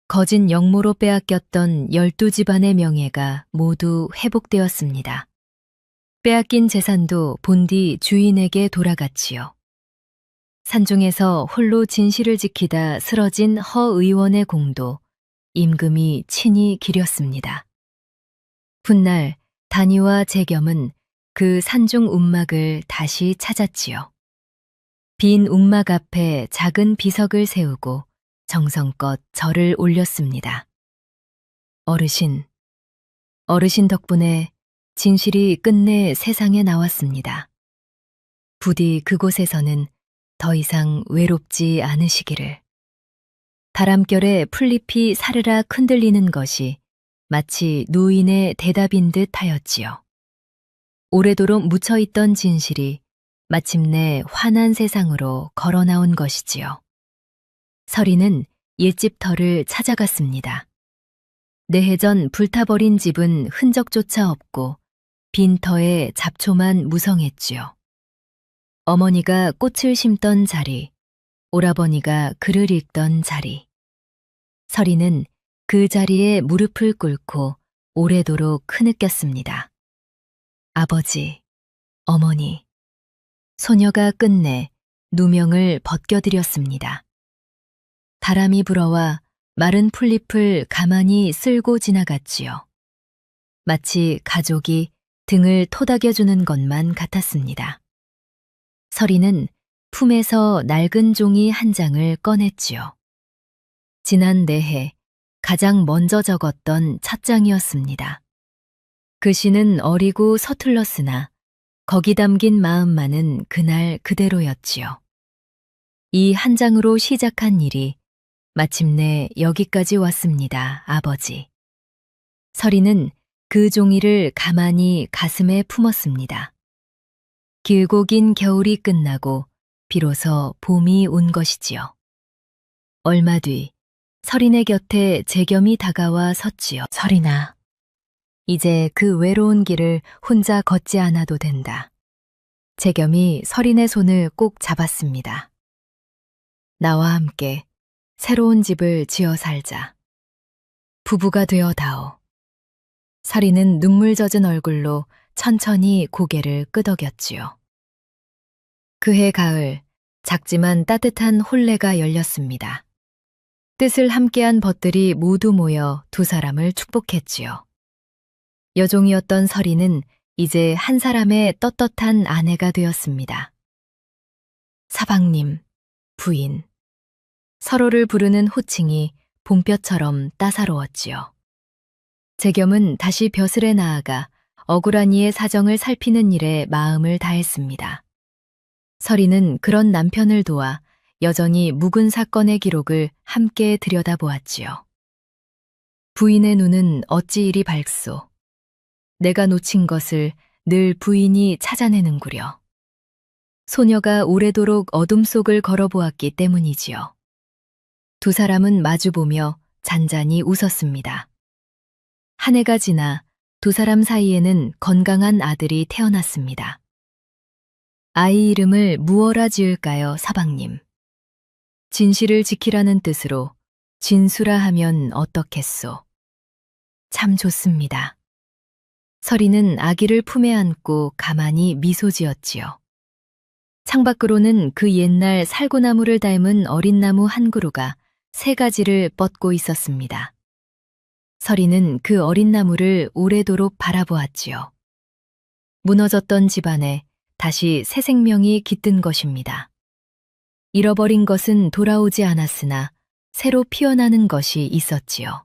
거짓 영모로 빼앗겼던 12집안의 명예가 모두 회복되었습니다. 빼앗긴 재산도 본디 주인에게 돌아갔지요. 산중에서 홀로 진실을 지키다 쓰러진 허 의원의 공도 임금이 친히 기렸습니다. 훗날 다니와 재겸은 그 산중 움막을 다시 찾았지요. 빈 움막 앞에 작은 비석을 세우고 정성껏 절을 올렸습니다. 어르신 덕분에 진실이 끝내 세상에 나왔습니다. 부디 그곳에서는 더 이상 외롭지 않으시기를. 바람결에 풀잎이 사르락 흔들리는 것이 마치 노인의 대답인 듯 하였지요. 오래도록 묻혀있던 진실이 마침내 환한 세상으로 걸어 나온 것이지요. 설이는 옛집터를 찾아갔습니다. 내해전 불타버린 집은 흔적조차 없고 빈터에 잡초만 무성했지요. 어머니가 꽃을 심던 자리, 오라버니가 글을 읽던 자리. 설이는 그 자리에 무릎을 꿇고 오래도록 흐느꼈습니다. 아버지, 어머니, 소녀가 끝내 누명을 벗겨드렸습니다. 바람이 불어와 마른 풀잎을 가만히 쓸고 지나갔지요. 마치 가족이 등을 토닥여주는 것만 같았습니다. 설이는 품에서 낡은 종이 한 장을 꺼냈지요. 지난 내해 가장 먼저 적었던 첫 장이었습니다. 글씨는 어리고 서툴렀으나 거기 담긴 마음만은 그날 그대로였지요. 이 한 장으로 시작한 일이 마침내 여기까지 왔습니다, 아버지. 설이는 그 종이를 가만히 가슴에 품었습니다. 길고 긴 겨울이 끝나고 비로소 봄이 온 것이지요. 얼마 뒤 설인의 곁에 재겸이 다가와 섰지요. 설인아, 이제 그 외로운 길을 혼자 걷지 않아도 된다. 재겸이 설인의 손을 꼭 잡았습니다. 나와 함께 새로운 집을 지어 살자. 부부가 되어 다오. 설인은 눈물 젖은 얼굴로 천천히 고개를 끄덕였지요. 그해 가을, 작지만 따뜻한 혼례가 열렸습니다. 뜻을 함께한 벗들이 모두 모여 두 사람을 축복했지요. 여종이었던 설이는 이제 한 사람의 떳떳한 아내가 되었습니다. 사방님, 부인. 서로를 부르는 호칭이 봄볕처럼 따사로웠지요. 재겸은 다시 벼슬에 나아가 억울한 이의 사정을 살피는 일에 마음을 다했습니다. 설이는 그런 남편을 도와 여전히 묵은 사건의 기록을 함께 들여다보았지요. 부인의 눈은 어찌 이리 밝소. 내가 놓친 것을 늘 부인이 찾아내는구려. 소녀가 오래도록 어둠 속을 걸어보았기 때문이지요. 두 사람은 마주보며 잔잔히 웃었습니다. 한 해가 지나 두 사람 사이에는 건강한 아들이 태어났습니다. 아이 이름을 무어라 지을까요, 사방님? 진실을 지키라는 뜻으로 진수라 하면 어떻겠소? 참 좋습니다. 설이는 아기를 품에 안고 가만히 미소 지었지요. 창밖으로는 그 옛날 살구나무를 닮은 어린 나무 한 그루가 3가지를 뻗고 있었습니다. 설이는 그 어린 나무를 오래도록 바라보았지요. 무너졌던 집안에 다시 새 생명이 깃든 것입니다. 잃어버린 것은 돌아오지 않았으나 새로 피어나는 것이 있었지요.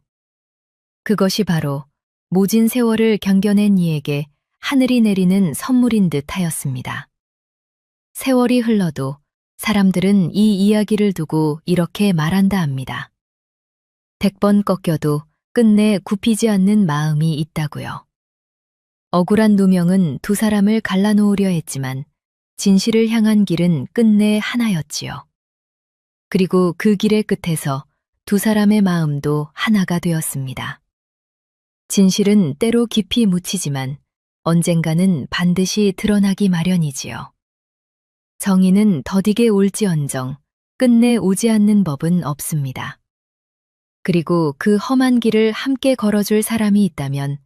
그것이 바로 모진 세월을 견뎌낸 이에게 하늘이 내리는 선물인 듯 하였습니다. 세월이 흘러도 사람들은 이 이야기를 두고 이렇게 말한다 합니다. 100번 꺾여도 끝내 굽히지 않는 마음이 있다고요. 억울한 누명은 2사람을 갈라놓으려 했지만 진실을 향한 길은 끝내 하나였지요. 그리고 그 길의 끝에서 2사람의 마음도 하나가 되었습니다. 진실은 때로 깊이 묻히지만 언젠가는 반드시 드러나기 마련이지요. 정의는 더디게 올지언정 끝내 오지 않는 법은 없습니다. 그리고 그 험한 길을 함께 걸어줄 사람이 있다면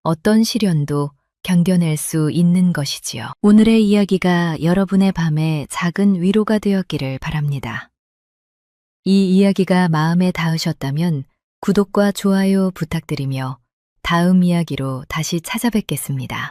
어떤 시련도 견뎌낼 수 있는 것이지요. 오늘의 이야기가 여러분의 밤에 작은 위로가 되었기를 바랍니다. 이 이야기가 마음에 닿으셨다면 구독과 좋아요 부탁드리며 다음 이야기로 다시 찾아뵙겠습니다.